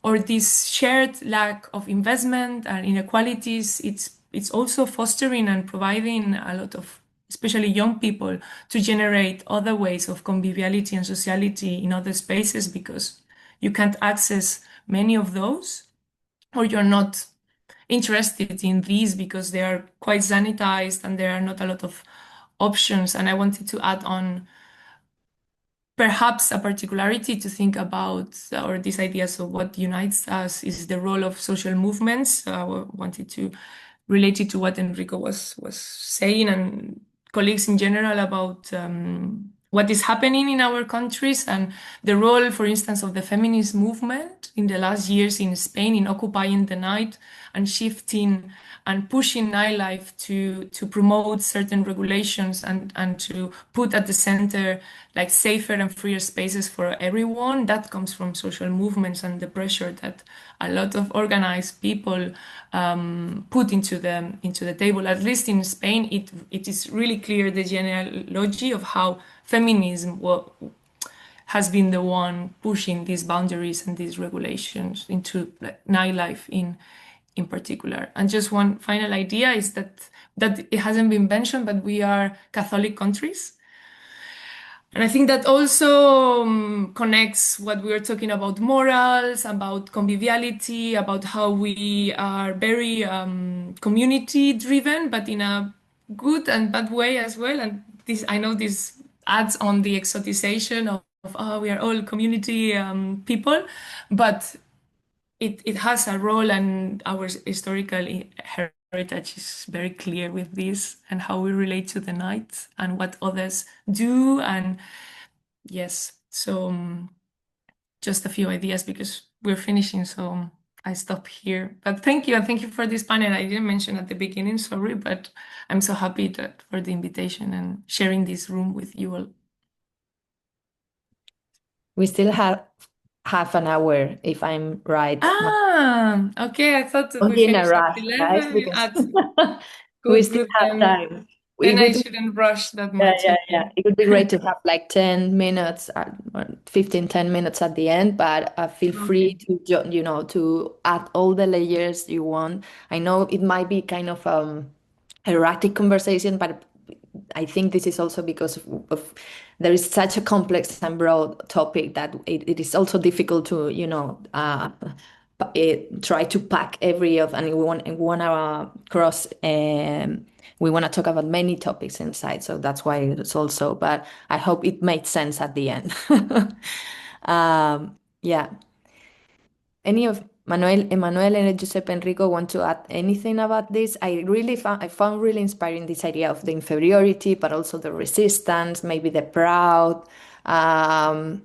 or this shared lack of investment and inequalities. It's also fostering and providing a lot of, especially young people, to generate other ways of conviviality and sociality in other spaces, because you can't access many of those, or you're not interested in these because they are quite sanitized and there are not a lot of options. And I wanted to add on perhaps a particularity to think about, or these ideas of what unites us is the role of social movements. I wanted to relate it to what Enrico was saying and colleagues in general about what is happening in our countries and the role, for instance, of the feminist movement in the last years in Spain in occupying the night and shifting and pushing nightlife to promote certain regulations and to put at the center like safer and freer spaces for everyone. That comes from social movements and the pressure that a lot of organized people put into the table. At least in Spain, it is really clear the genealogy of how feminism has been the one pushing these boundaries and these regulations into nightlife in particular. And just one final idea is that it hasn't been mentioned, but we are Catholic countries. And I think that also connects what we were talking about morals, about conviviality, about how we are very community driven, but in a good and bad way as well. And I know this adds on the exoticization of we are all community people, but it has a role, and our historical heritage is very clear with this and how we relate to the night and what others do. And yes, so just a few ideas because we're finishing, so I stop here. But thank you, and thank you for this panel. I didn't mention at the beginning, sorry, but I'm so happy for the invitation and sharing this room with you all. We still have half an hour, if I'm right. Okay. I thought that we Only in a finished at rush, guys, 11. because we Good, still good. have time. Then It I would be- shouldn't rush that yeah, much. yeah, Okay. yeah. It would be great to have like 10 minutes, or 15, 10 minutes at the end, but feel free to, to add all the layers you want. I know it might be kind of erratic conversation, but I think this is also because of there is such a complex and broad topic that it is also difficult to, try to pack every of, and we want to cross. We want to talk about many topics inside, so that's why it's also. But I hope it made sense at the end. Yeah. Any of Emanuele, and Giuseppe, Enrico want to add anything about this? I found really inspiring this idea of the inferiority, but also the resistance, maybe the proud, and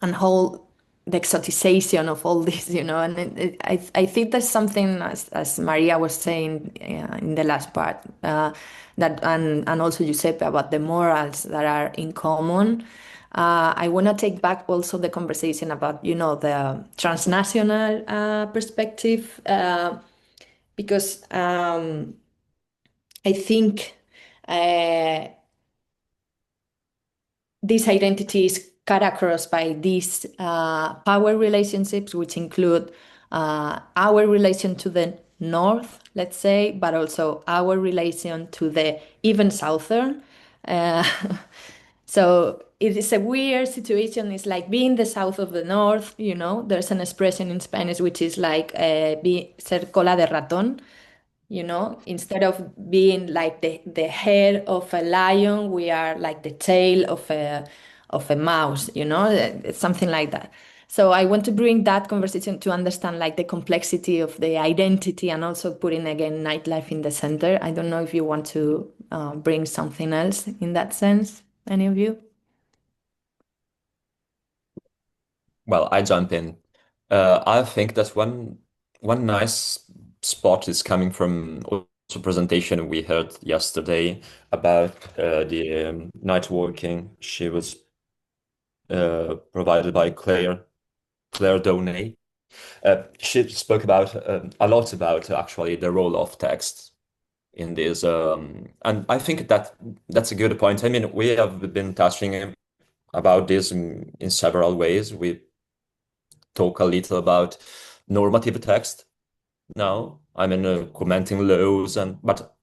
whole the exotization of all this, you know, and I think there's something, as Maria was saying in the last part, that and also Giuseppe, about the morals that are in common. I want to take back also the conversation about, you know, the transnational perspective, because I think this identity is cut across by these power relationships, which include our relation to the north, let's say, but also our relation to the even southern. So it is a weird situation. It's like being the south of the north, you know. There's an expression in Spanish which is like ser cola de ratón. You know, instead of being like the head of a lion, we are like the tail of a mouse, you know, it's something like that. So I want to bring that conversation to understand like the complexity of the identity, and also putting again nightlife in the center. I don't know if you want to bring something else in that sense, any of you? Well, I jump in. I think that one nice spot is coming from also presentation we heard yesterday about the night walking. She was provided by Claire Donay. She spoke about a lot about actually the role of text in this, and I think that that's a good point. I mean, we have been touching about this in several ways. We talk a little about normative text now. I mean, commenting laws, but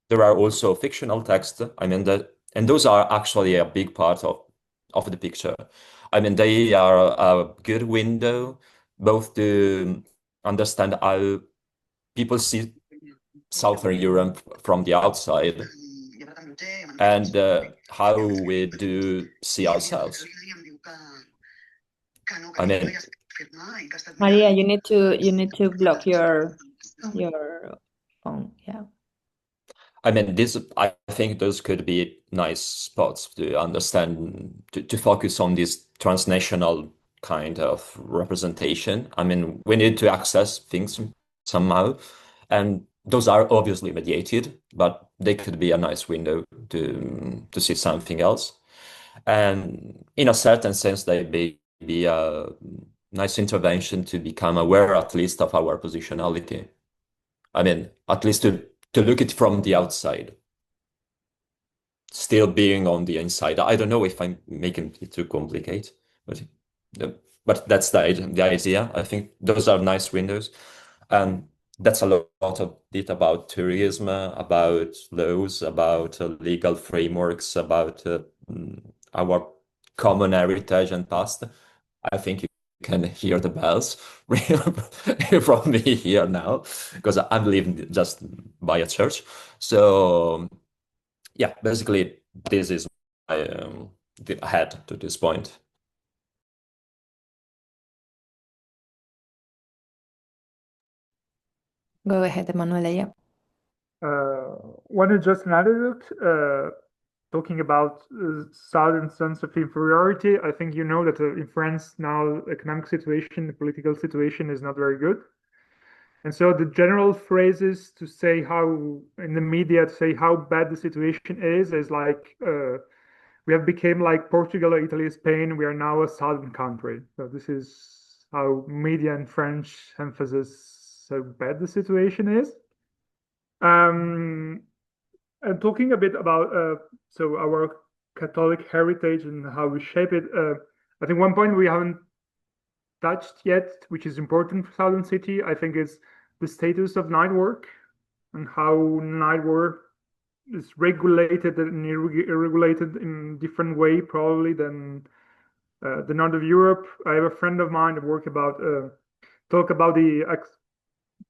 there are also fictional texts. I mean, and those are actually a big part of the picture. I mean, they are a good window both to understand how people see Southern Europe from the outside and how we do see ourselves. I mean, Maria, you need to block your phone. Yeah. I mean, I think those could be nice spots to understand, to focus on this transnational kind of representation. I mean, we need to access things somehow, and those are obviously mediated, but they could be a nice window to see something else. And in a certain sense, they may be a nice intervention to become aware, at least, of our positionality. I mean, at least to look at it from the outside, still being on the inside. I don't know if I'm making it too complicated, but that's the idea. I think those are nice windows, and that's a lot of it about tourism, about laws, about legal frameworks, about our common heritage and past. I think you can hear the bells from me here now, because I'm living just by a church. So yeah, basically this is my head to this point. Go ahead, Emanuele. Yeah. One is just an anecdote, talking about Southern sense of inferiority. I think you know that in France now, economic situation, the political situation is not very good. And so the general phrases to say how, in the media, to say how bad the situation is like, we have become like Portugal, Italy, Spain. We are now a southern country. So this is how media and French emphasis how bad the situation is. And talking a bit about so our Catholic heritage and how we shape it, I think one point we haven't touched yet, which is important for Southern City, I think, is the status of night work and how night work is regulated and irregulated in different way probably than the north of Europe. I have a friend of mine that talk about the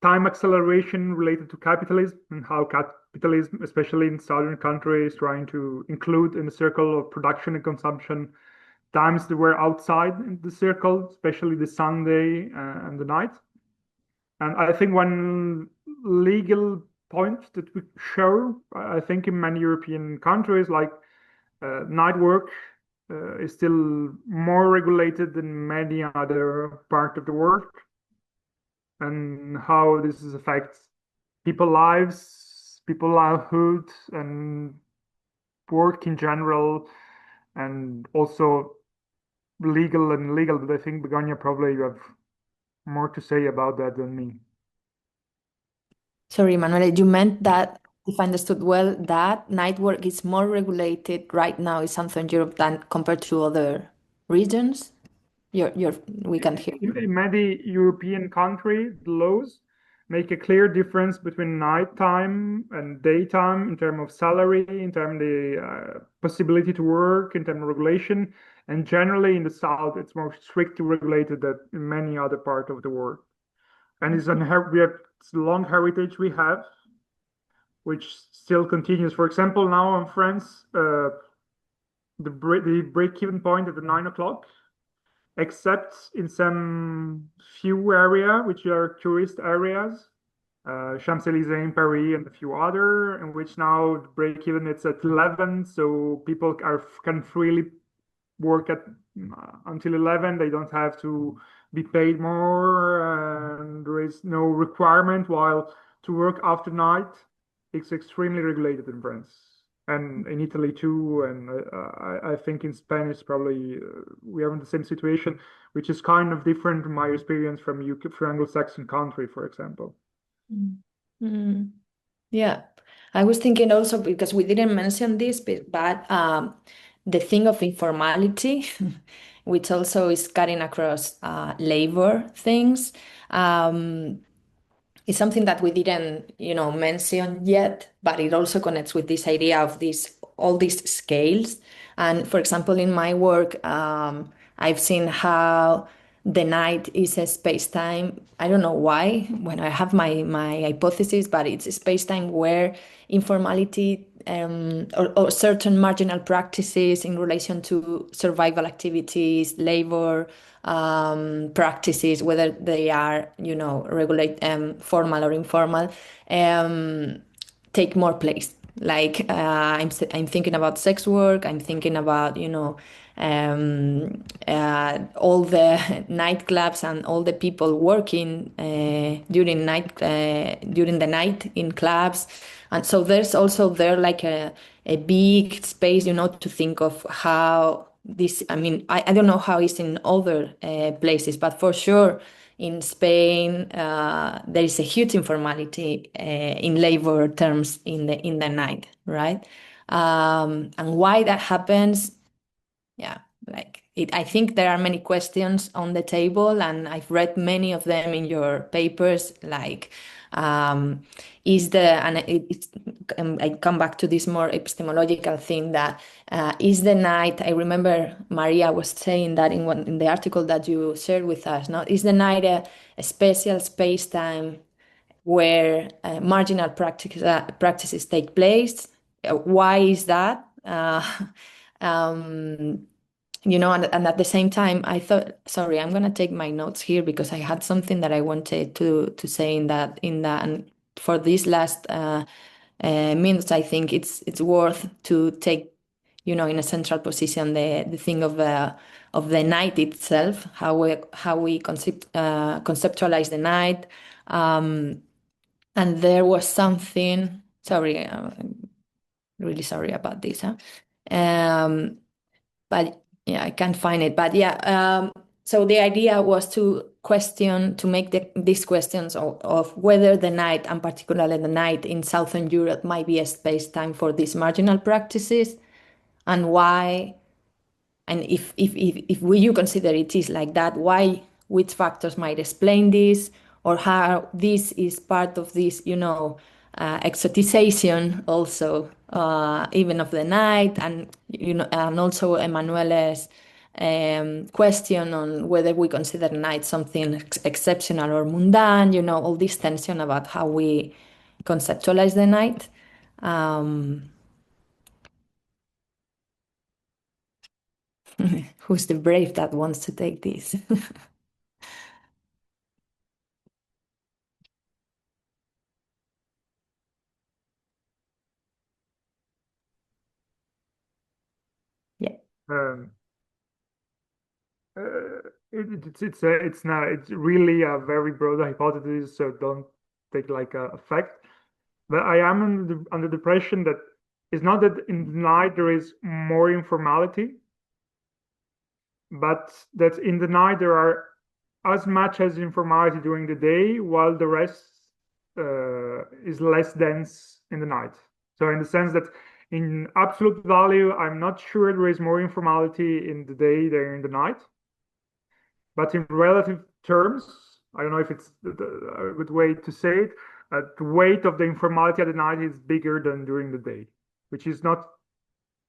time acceleration related to capitalism and how capitalism, especially in southern countries, trying to include in the circle of production and consumption times that were outside the circle, especially the Sunday and the night. And I think one legal point that we show, I think, in many European countries, like night work is still more regulated than many other parts of the world, and how this affects people's lives, people's livelihood, and work in general, and also legal and legal. But I think, Begoña, probably you have more to say about that than me. Sorry, Emanuele, you meant that, if I understood well, that night work is more regulated right now in Southern Europe than compared to other regions? We can hear you. In many European countries, the laws make a clear difference between nighttime and daytime in terms of salary, in terms of the possibility to work, in terms of regulation. And generally in the South, it's more strictly regulated than in many other parts of the world. And it's a long heritage we have, which still continues. For example, now in France, the break-even point at the 9 o'clock, except in some few areas, which are tourist areas, Champs-Élysées in Paris and a few other, in which now the break-even it's at 11, so people can freely work at until 11. They don't have to be paid more, and there is no requirement. While to work after night, it's extremely regulated in France and in Italy too. And I think in Spain it's probably we are in the same situation, which is kind of different from my experience from UK, from Anglo-Saxon country, for example. Mm. Yeah, I was thinking also because we didn't mention this, but the thing of informality, which also is cutting across labor things, is something that we didn't, mention yet, but it also connects with this idea of all these scales. And for example, in my work, I've seen how the night is a space-time. I don't know why, when I have my hypothesis, but it's a space-time where informality or certain marginal practices in relation to survival activities, labor practices, whether they are, formal or informal, take more place. Like I'm thinking about sex work. I'm thinking about all the nightclubs and all the people working during the night in clubs, and so there's also there like a big space, to think of how this. I mean, I don't know how it's in other places, but for sure in Spain, there is a huge informality in labor terms in the night, right? And why that happens, yeah, I think there are many questions on the table, and I've read many of them in your papers. Like, I come back to this more epistemological thing that is the night. I remember Maria was saying that in the article that you shared with us. Now, is the night a special space time where marginal practices take place? Why is that? And at the same time, I thought, sorry, I'm gonna take my notes here because I had something that I wanted to say and for these last minutes, I think it's worth to take, in a central position the thing of the night itself, how we conceptualize the night, and there was something. Sorry, I'm really sorry about this, huh? But yeah, I can't find it. But yeah, so the idea was to make these questions of whether the night, and particularly the night in Southern Europe, might be a space-time for these marginal practices, and why, and if you consider it is like that, why, which factors might explain this, or how this is part of this, exotization also, even of the night, and and also Emanuele's question on whether we consider night something exceptional or mundane, all this tension about how we conceptualize the night. Who's the brave that wants to take this? Yeah. It's really a very broad hypothesis, so don't take like a fact. But I am under the impression that it's not that in the night there is more informality, but that in the night there are as much as informality during the day, while the rest is less dense in the night. So in the sense that in absolute value, I'm not sure there is more informality in the day than in the night. But in relative terms, I don't know if it's a good way to say it, the weight of the informality at the night is bigger than during the day, which is not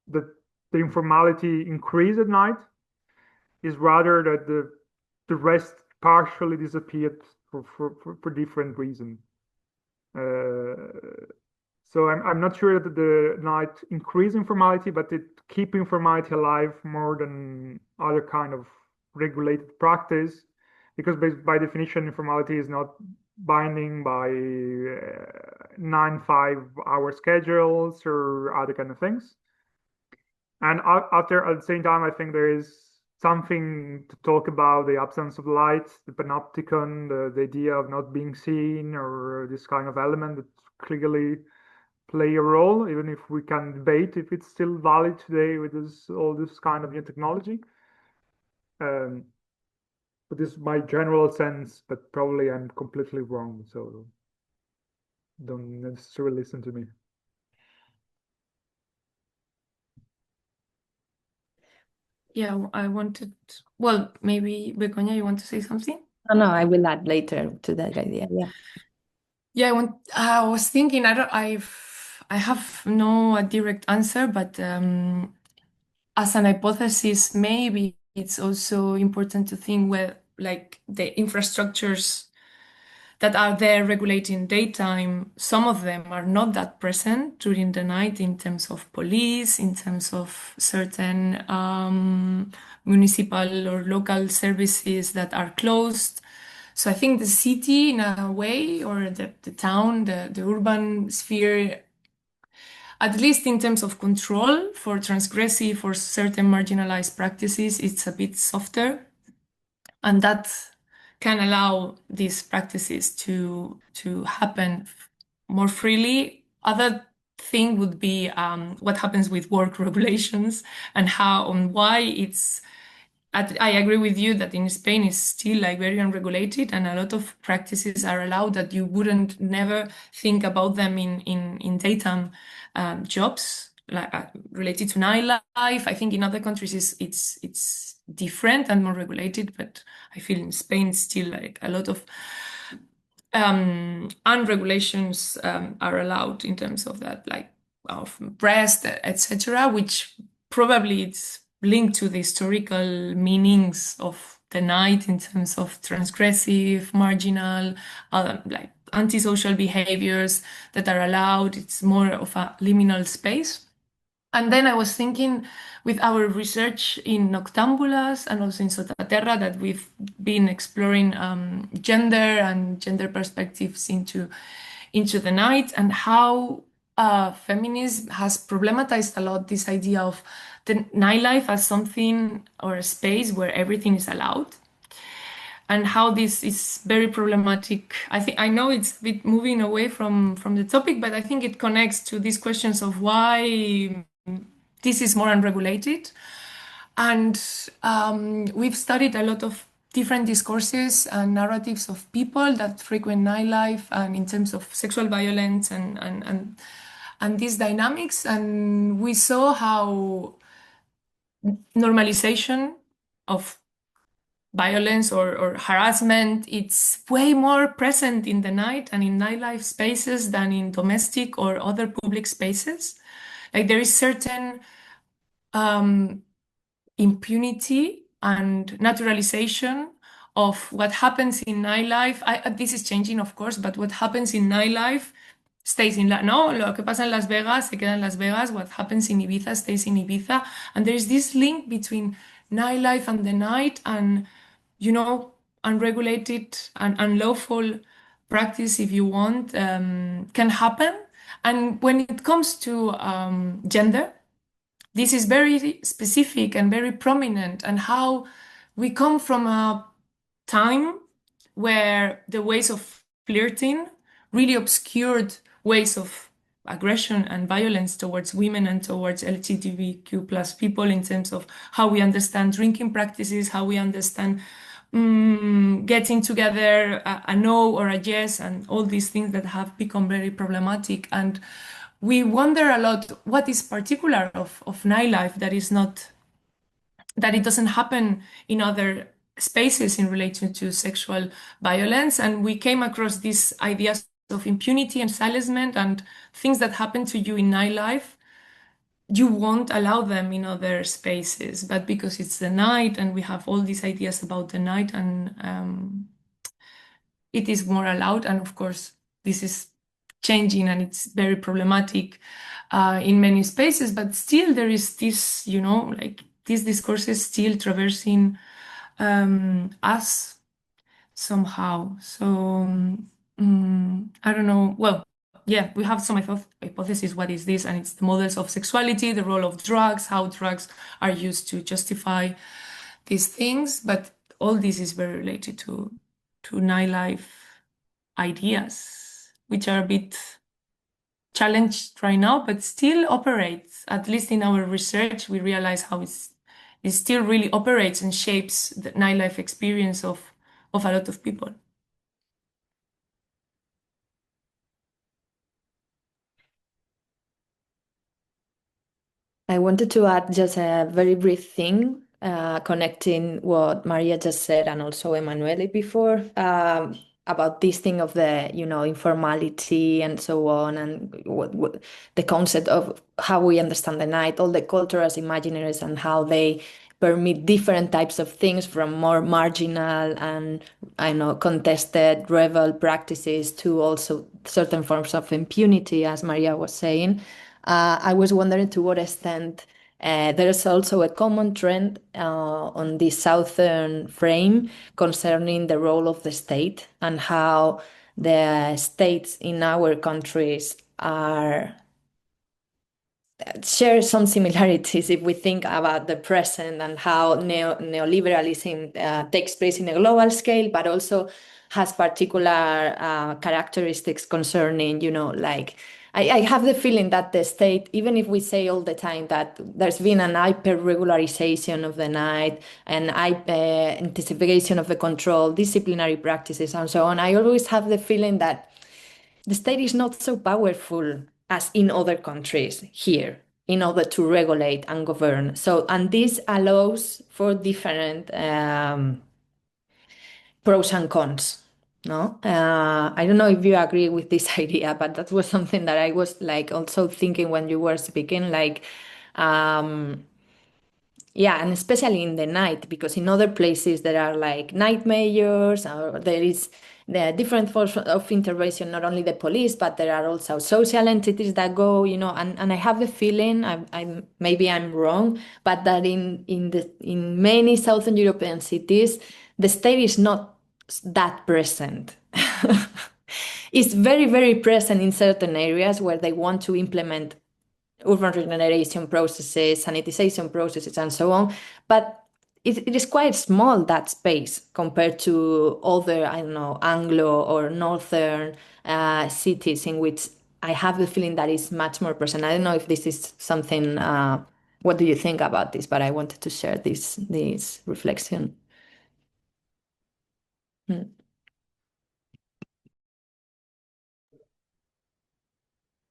that the informality increase at night, is rather that the rest partially disappeared for different reasons. So I'm not sure that the night increase informality, but it keep informality alive more than other kind of regulated practice, because by definition informality is not binding by 9-5 hour schedules or other kind of things. And after at the same time, I think there is something to talk about the absence of light, the panopticon, the idea of not being seen, or this kind of element that clearly play a role, even if we can debate if it's still valid today with all this kind of new technology. But this is my general sense, but probably I'm completely wrong, so don't necessarily listen to me. Yeah, well, maybe Begoña, you want to say something? No, I will add later to that idea. Yeah. Yeah, I was thinking, I have no direct answer, but as an hypothesis, maybe it's also important to think where like the infrastructures that are there regulating daytime, some of them are not that present during the night in terms of police, in terms of certain municipal or local services that are closed. So I think the city, in a way, or the town, the urban sphere, at least in terms of control for transgressive or certain marginalized practices, it's a bit softer. And that can allow these practices to happen more freely. Other thing would be what happens with work regulations and why it's. I agree with you that in Spain it's still like very unregulated, and a lot of practices are allowed that you wouldn't never think about them in daytime jobs like related to nightlife. I think in other countries it's different and more regulated, but I feel in Spain still like a lot of unregulations are allowed in terms of that, like of rest, etc., which probably it's linked to the historical meanings of the night in terms of transgressive, marginal, like antisocial behaviors that are allowed. It's more of a liminal space. And then I was thinking with our research in Noctambulas and also in Sotaterra that we've been exploring gender and gender perspectives into the night, and how feminism has problematized a lot this idea of the nightlife as something or a space where everything is allowed, and how this is very problematic. I know it's a bit moving away from the topic, but I think it connects to these questions of why this is more unregulated. And we've studied a lot of different discourses and narratives of people that frequent nightlife, and in terms of sexual violence and these dynamics. And we saw how normalization of violence or harassment, it's way more present in the night and in nightlife spaces than in domestic or other public spaces. Like there is certain impunity and naturalization of what happens in nightlife. This is changing, of course, but what happens in nightlife stays in no, lo que pasa en Las Vegas se queda en Las Vegas, what happens in Ibiza stays in Ibiza. And there's this link between nightlife and the night, and unregulated and unlawful practice, if you want, can happen. And when it comes to gender, this is very specific and very prominent, and how we come from a time where the ways of flirting really obscured ways of aggression and violence towards women and towards LGBTQ plus people in terms of how we understand drinking practices, how we understand getting together, a no or a yes, and all these things that have become very problematic. And we wonder a lot what is particular of nightlife that it doesn't happen in other spaces in relation to sexual violence. And we came across these ideas of impunity and silencement and things that happen to you in nightlife. You won't allow them in other spaces, but because it's the night and we have all these ideas about the night, and it is more allowed. And of course, this is changing and it's very problematic in many spaces, but still there is this, like these discourses still traversing us somehow. So I don't know. Well, yeah, we have some hypotheses. What is this? And it's the models of sexuality, the role of drugs, how drugs are used to justify these things. But all this is very related to nightlife ideas, which are a bit challenged right now, but still operates. At least in our research, we realize how it still really operates and shapes the nightlife experience of a lot of people. I wanted to add just a very brief thing, connecting what Maria just said and also Emanuele before, about this thing of the, informality and so on, and what the concept of how we understand the night, all the cultures, imaginaries, and how they permit different types of things, from more marginal and contested rebel practices to also certain forms of impunity, as Maria was saying. I was wondering to what extent there is also a common trend on the southern frame concerning the role of the state and how the states in our countries share some similarities if we think about the present and how neoliberalism takes place in a global scale, but also has particular characteristics concerning, like I have the feeling that the state, even if we say all the time that there's been an hyper-regularization of the night and intensification of the control, disciplinary practices, and so on, I always have the feeling that the state is not so powerful as in other countries here in order to regulate and govern. So, and this allows for different pros and cons. No, I don't know if you agree with this idea, but that was something that I was like also thinking when you were speaking, like, yeah, and especially in the night, because in other places there are like night mayors, or there is the different forms of intervention, not only the police, but there are also social entities that go, and I have the feeling, I maybe I'm wrong, but that in many Southern European cities, the state is not that present. It's very, very present in certain areas where they want to implement urban regeneration processes, sanitization processes, and so on. But it is quite small, that space, compared to other, I don't know, Anglo or Northern cities in which I have the feeling that is much more present. I don't know if this is something, what do you think about this? But I wanted to share this reflection.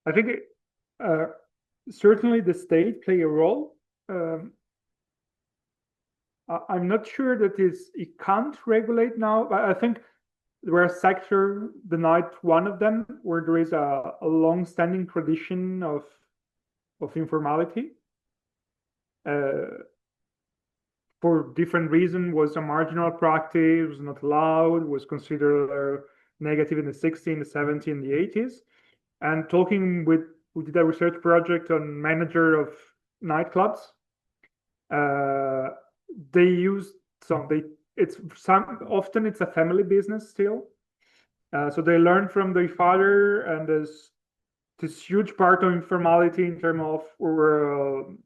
I think certainly the state play a role. I'm not sure that it can't regulate now, but I think there are sectors, the night one of them, where there is a long-standing tradition of informality. For different reasons, was a marginal practice, was not allowed, was considered negative in the 60s, the 70s, and the 80s. And talking we did a research project on manager of nightclubs. They use often it's a family business still. So they learn from their father, and there's this huge part of informality in terms of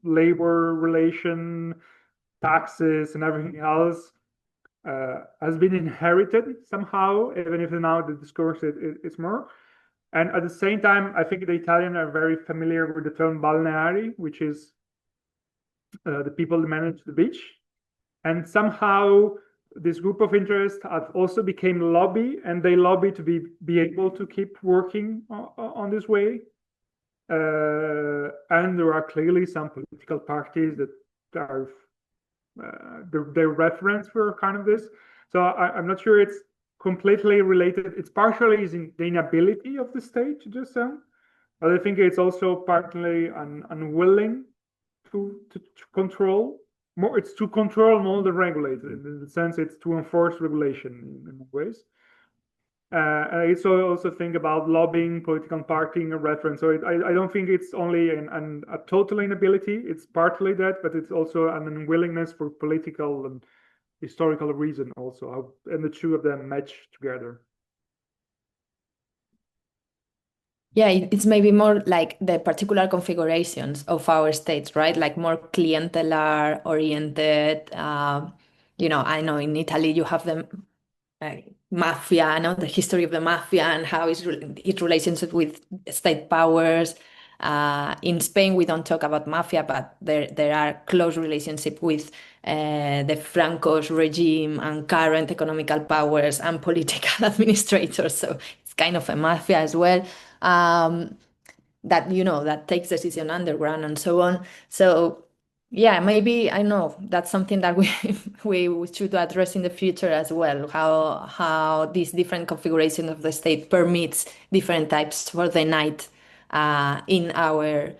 labor relation, taxes, and everything else. has been inherited somehow, even if now the discourse is more. And at the same time, I think the Italians are very familiar with the term balneari, which is the people that manage the beach. And somehow this group of interests have also became lobby, and they lobby to be able to keep working on this way. And there are clearly some political parties that are their reference for kind of this. So I'm not sure it's completely related. It's partially in the inability of the state to do so, but I think it's also partly unwilling to control more. It's to control more than regulate. In the sense, it's to enforce regulation in ways. I also think about lobbying, political partying, a reference. So I don't think it's only a total inability. It's partly that, but it's also an unwillingness for political and historical reason also, and the two of them match together. Yeah, it's maybe more like the particular configurations of our states, right? Like more clientelar oriented. I know in Italy you have the mafia, the history of the mafia and how its relationship with state powers. In Spain, we don't talk about mafia, but there are close relationship with the Franco's regime and current economical powers and political administrators. So it's kind of a mafia as well. That takes decision underground and so on. So yeah, maybe I know that's something that we should address in the future as well. How this different configuration of the state permits different types for the night in our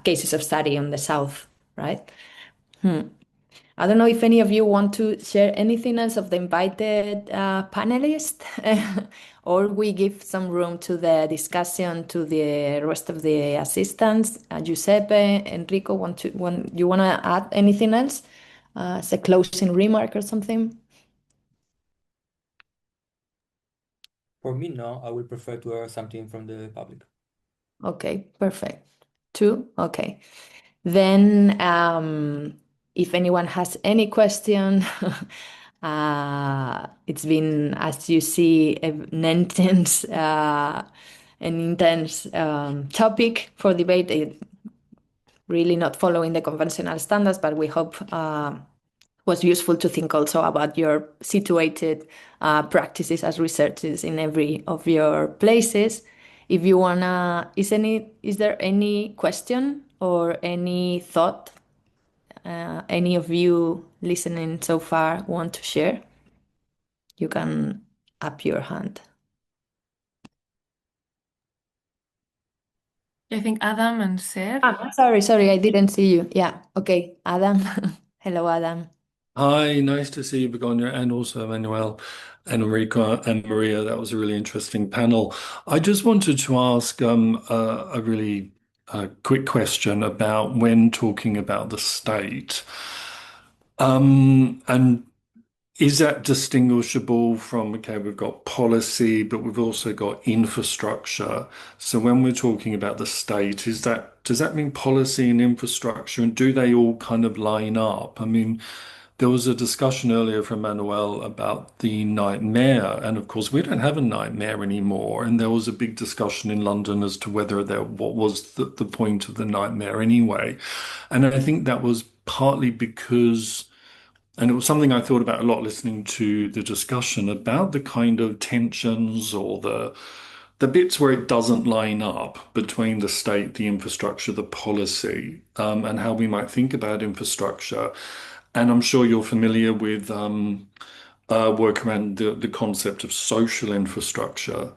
cases of study on the south, right? I don't know if any of you want to share anything else of the invited panelists, or we give some room to the discussion to the rest of the assistants. Giuseppe, Enrico, you want to add anything else as a closing remark or something? For me, no. I would prefer to hear something from the public. Okay, perfect. Two? Okay. Then if anyone has any question, it's been, as you see, an intense topic for debate. Really not following the conventional standards, but we hope was useful to think also about your situated practices as researchers in every of your places. If you wanna, is there any question or any thought any of you listening so far want to share? You can up your hand. I think Adam and Ser. Sorry, I didn't see you. Yeah, okay, Adam. Hello, Adam. Hi, nice to see you, Begoña, and also Emanuele and Enrico and Maria. That was a really interesting panel. I just wanted to ask a really quick question about when talking about the state. And is that distinguishable from, okay, we've got policy, but we've also got infrastructure. So when we're talking about the state, does that mean policy and infrastructure, and do they all kind of line up? I mean, there was a discussion earlier from Emanuele about the nightmare, and of course we don't have a nightmare anymore. And there was a big discussion in London as to whether what was the point of the nightmare anyway. And I think that was partly because, and it was something I thought about a lot listening to the discussion about the kind of tensions or the bits where it doesn't line up between the state, the infrastructure, the policy, and how we might think about infrastructure. And I'm sure you're familiar with work around the concept of social infrastructure.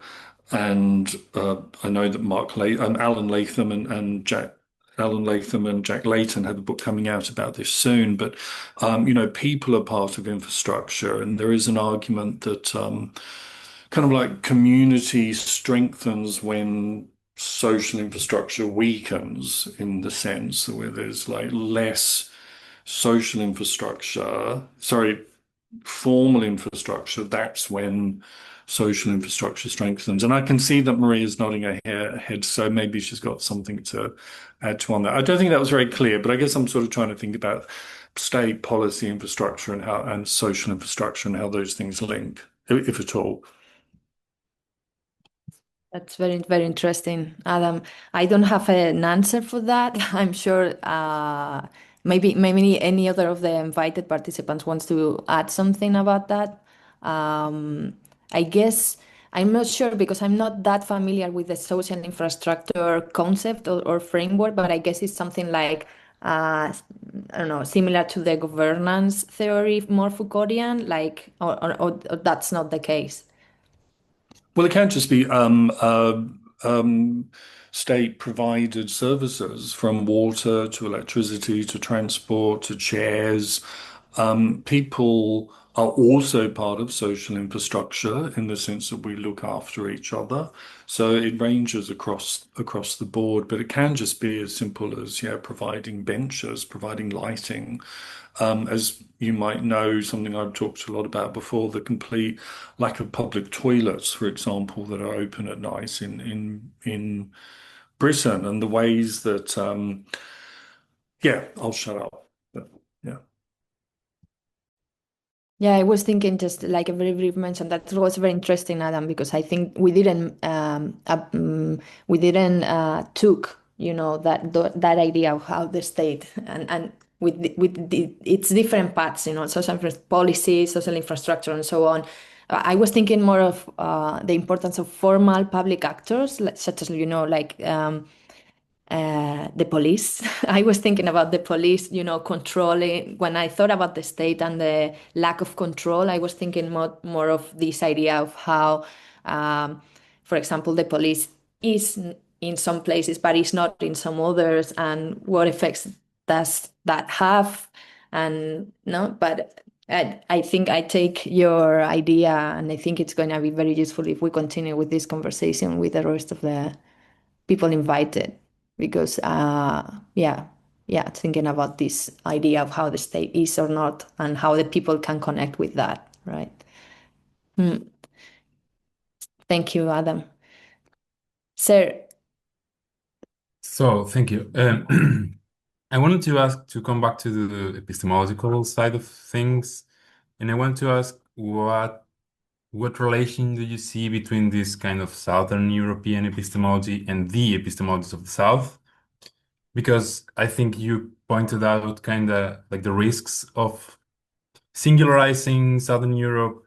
And I know that Alan Latham and Jack Layton have a book coming out about this soon. But people are part of infrastructure, and there is an argument that kind of like community strengthens when social infrastructure weakens, in the sense where there's like less formal infrastructure, that's when social infrastructure strengthens. And I can see that Maria's nodding her head, so maybe she's got something to add to on that. I don't think that was very clear, but I guess I'm sort of trying to think about state policy infrastructure and social infrastructure and how those things link, if at all. That's very, very interesting, Adam. I don't have an answer for that. I'm sure maybe any other of the invited participants wants to add something about that. I guess I'm not sure because I'm not that familiar with the social infrastructure concept or framework, but I guess it's something like I don't know, similar to the governance theory, more Foucauldian, like, or that's not the case. Well, it can just be state-provided services, from water to electricity to transport to chairs. People are also part of social infrastructure in the sense that we look after each other. So it ranges across the board, but it can just be as simple as, providing benches, providing lighting. As you might know, something I've talked a lot about before, the complete lack of public toilets, for example, that are open at night in Britain, and the ways that I'll shut up. But, yeah. Yeah, I was thinking just like a very brief mention that was very interesting, Adam, because I think we didn't took that idea of how the state and its different parts, social policy, social infrastructure, and so on. I was thinking more of the importance of formal public actors, such as the police. I was thinking about the police, controlling. When I thought about the state and the lack of control, I was thinking more of this idea of how, for example, the police is in some places, but is not in some others, and what effects does that have? And no, but I think I take your idea, and I think it's going to be very useful if we continue with this conversation with the rest of the people invited, because thinking about this idea of how the state is or not and how the people can connect with that, right? Thank you, Adam. Sir. So thank you. I wanted to ask to come back to the epistemological side of things, and I want to ask what relation do you see between this kind of Southern European epistemology and the epistemologies of the South? Because I think you pointed out kind of like the risks of singularizing Southern Europe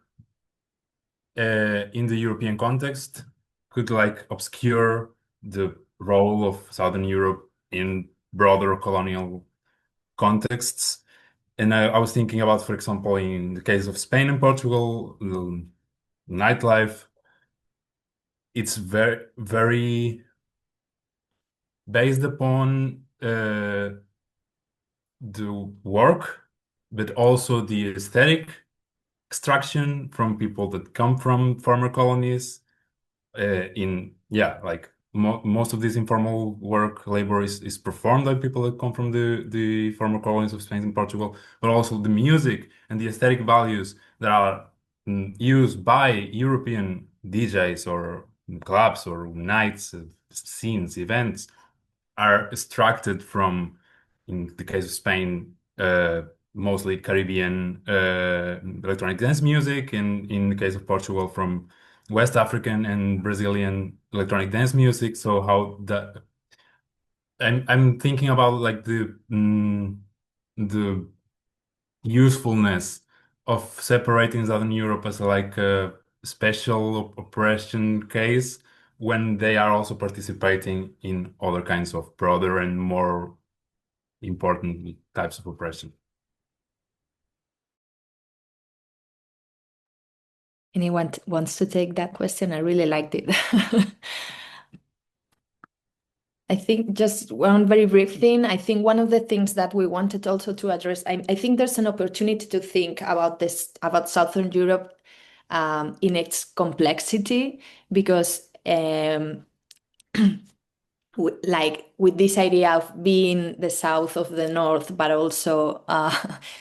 in the European context could like obscure the role of Southern Europe in broader colonial contexts. And I was thinking about, for example, in the case of Spain and Portugal, nightlife, it's very, very based upon the work, but also the aesthetic extraction from people that come from former colonies. Most of this informal work labor is performed by people that come from the former colonies of Spain and Portugal, but also the music and the aesthetic values that are used by European DJs or clubs or nights, scenes, events are extracted from, in the case of Spain, mostly Caribbean electronic dance music, and in the case of Portugal, from West African and Brazilian electronic dance music. So how that I'm thinking about like the usefulness of separating Southern Europe as like a special oppression case when they are also participating in other kinds of broader and more important types of oppression. Anyone wants to take that question? I really liked it. I think just one very brief thing. I think one of the things that we wanted also to address, I think there's an opportunity to think about this, about Southern Europe in its complexity, because like with this idea of being the south of the north, but also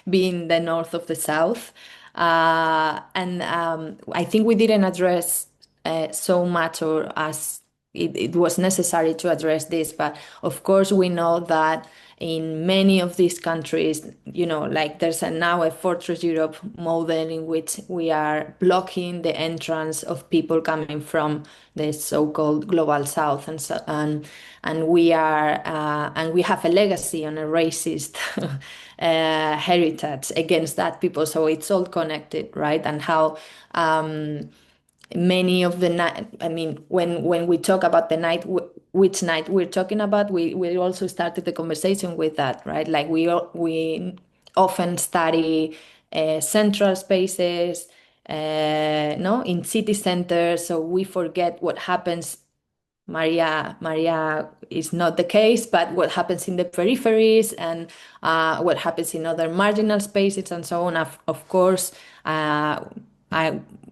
being the north of the south, And I think we didn't address so much or as it was necessary to address this, but of course we know that in many of these countries, like there's now a Fortress Europe model in which we are blocking the entrance of people coming from the so-called global south, and we have a legacy on a racist heritage against that people. So it's all connected, right? And how many of the night, I mean, when we talk about the night, which night we're talking about, we also started the conversation with that, right? Like we often study central spaces, no, in city centers, so we forget what happens. Maria is not the case, but what happens in the peripheries and what happens in other marginal spaces and so on. Of course,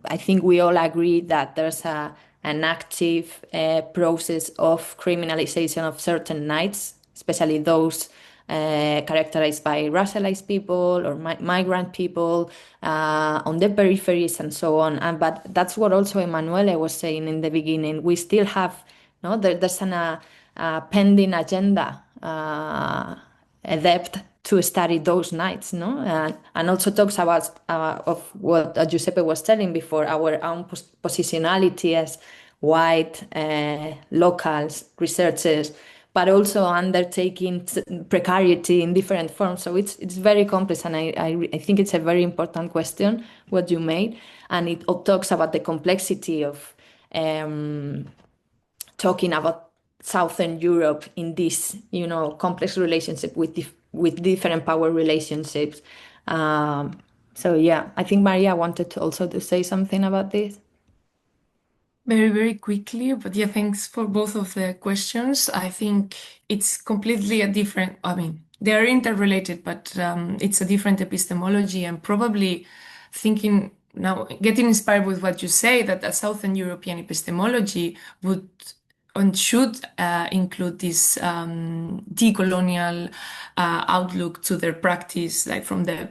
I think we all agree that there's an active process of criminalization of certain nights, especially those characterized by racialized people or migrant people on the peripheries and so on. But that's what also Emanuele was saying in the beginning. We still have, no, there's a pending agenda, a depth to study those nights, no, and also talks about of what Giuseppe was telling before, our own positionality as white locals, researchers, but also undertaking precarity in different forms. So it's very complex, and I think it's a very important question what you made, and it talks about the complexity of talking about Southern Europe in this, complex relationship with different power relationships. So yeah, I think Maria wanted to also to say something about this. Very, very quickly, but yeah, thanks for both of the questions. I think it's completely a different, I mean, they are interrelated, but it's a different epistemology, and probably thinking now, getting inspired with what you say, that a Southern European epistemology would and should include this decolonial outlook to their practice, like from the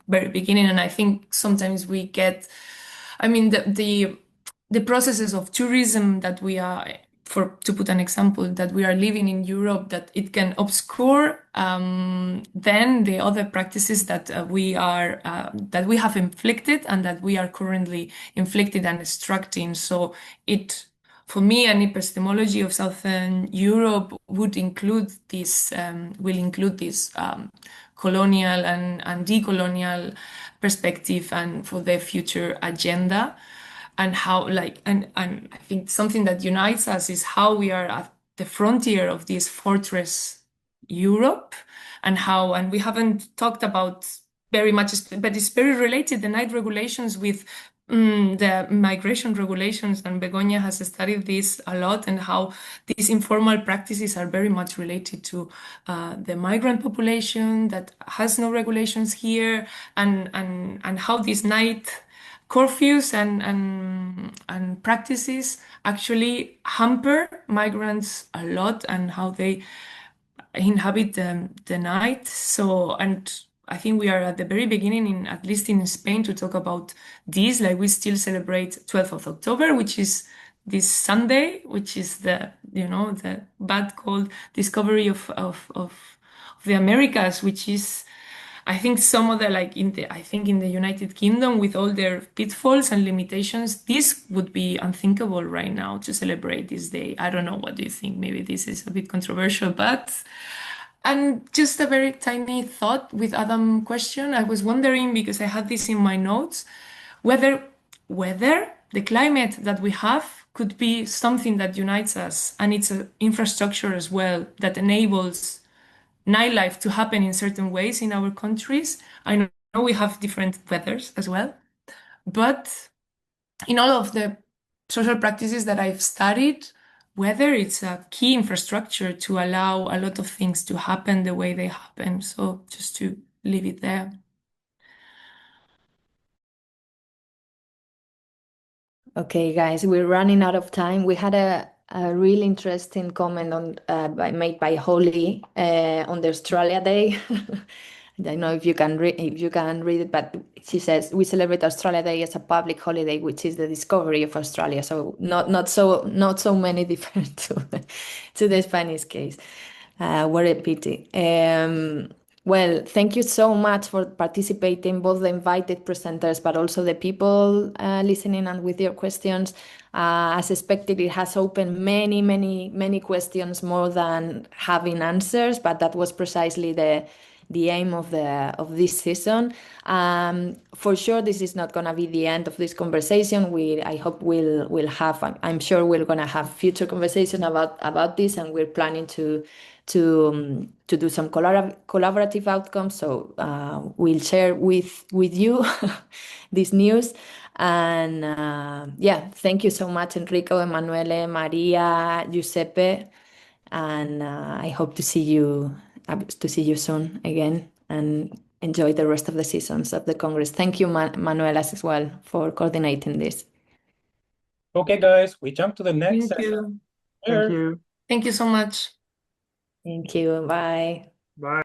very beginning. And I think sometimes we get, I mean, the processes of tourism that we are, to put an example, that we are living in Europe, that it can obscure then the other practices that we have inflicted and that we are currently inflicted and extracting. So for me, an epistemology of Southern Europe would include this, colonial and decolonial perspective, and for the future agenda, and how, and I think something that unites us is how we are at the frontier of this Fortress Europe, and we haven't talked about very much, but it's very related, the night regulations with the migration regulations, and Begoña has studied this a lot, and how these informal practices are very much related to the migrant population that has no regulations here, and how these night curfews and practices actually hamper migrants a lot, and how they inhabit the night. So, and I think we are at the very beginning, at least in Spain, to talk about this. Like, we still celebrate 12th of October, which is this Sunday, which is the bad called discovery of the Americas, which is, I think, some of the, in the United Kingdom, with all their pitfalls and limitations, this would be unthinkable right now to celebrate this day. I don't know, what do you think? Maybe this is a bit controversial, but... And just a very tiny thought with Adam's question. I was wondering, because I had this in my notes, whether the climate that we have could be something that unites us, and it's an infrastructure as well that enables nightlife to happen in certain ways in our countries. I know we have different weathers as well, but in all of the social practices that I've studied, whether it's a key infrastructure to allow a lot of things to happen the way they happen. So just to leave it there. Okay, guys, we're running out of time. We had a really interesting comment made by Holly on the Australia Day. I don't know if you can read it, but she says we celebrate Australia Day as a public holiday, which is the discovery of Australia. So not so many different to the Spanish case. What a pity. Well, thank you so much for participating, both the invited presenters, but also the people listening and with your questions. As expected, it has opened many questions more than having answers, but that was precisely the aim of this season. For sure, this is not going to be the end of this conversation. I hope we'll have. I'm sure we're going to have future conversation about this, and we're planning to do some collaborative outcomes. So we'll share with you this news. And yeah, thank you so much, Enrico, Emanuele, Maria, Giuseppe, and I hope to see you soon again, and enjoy the rest of the seasons of the Congress. Thank you, Manuel, as well, for coordinating this. Okay, guys, we jump to the next Thank session. you. Thank you. Thank you so much. Thank you. Bye. Bye.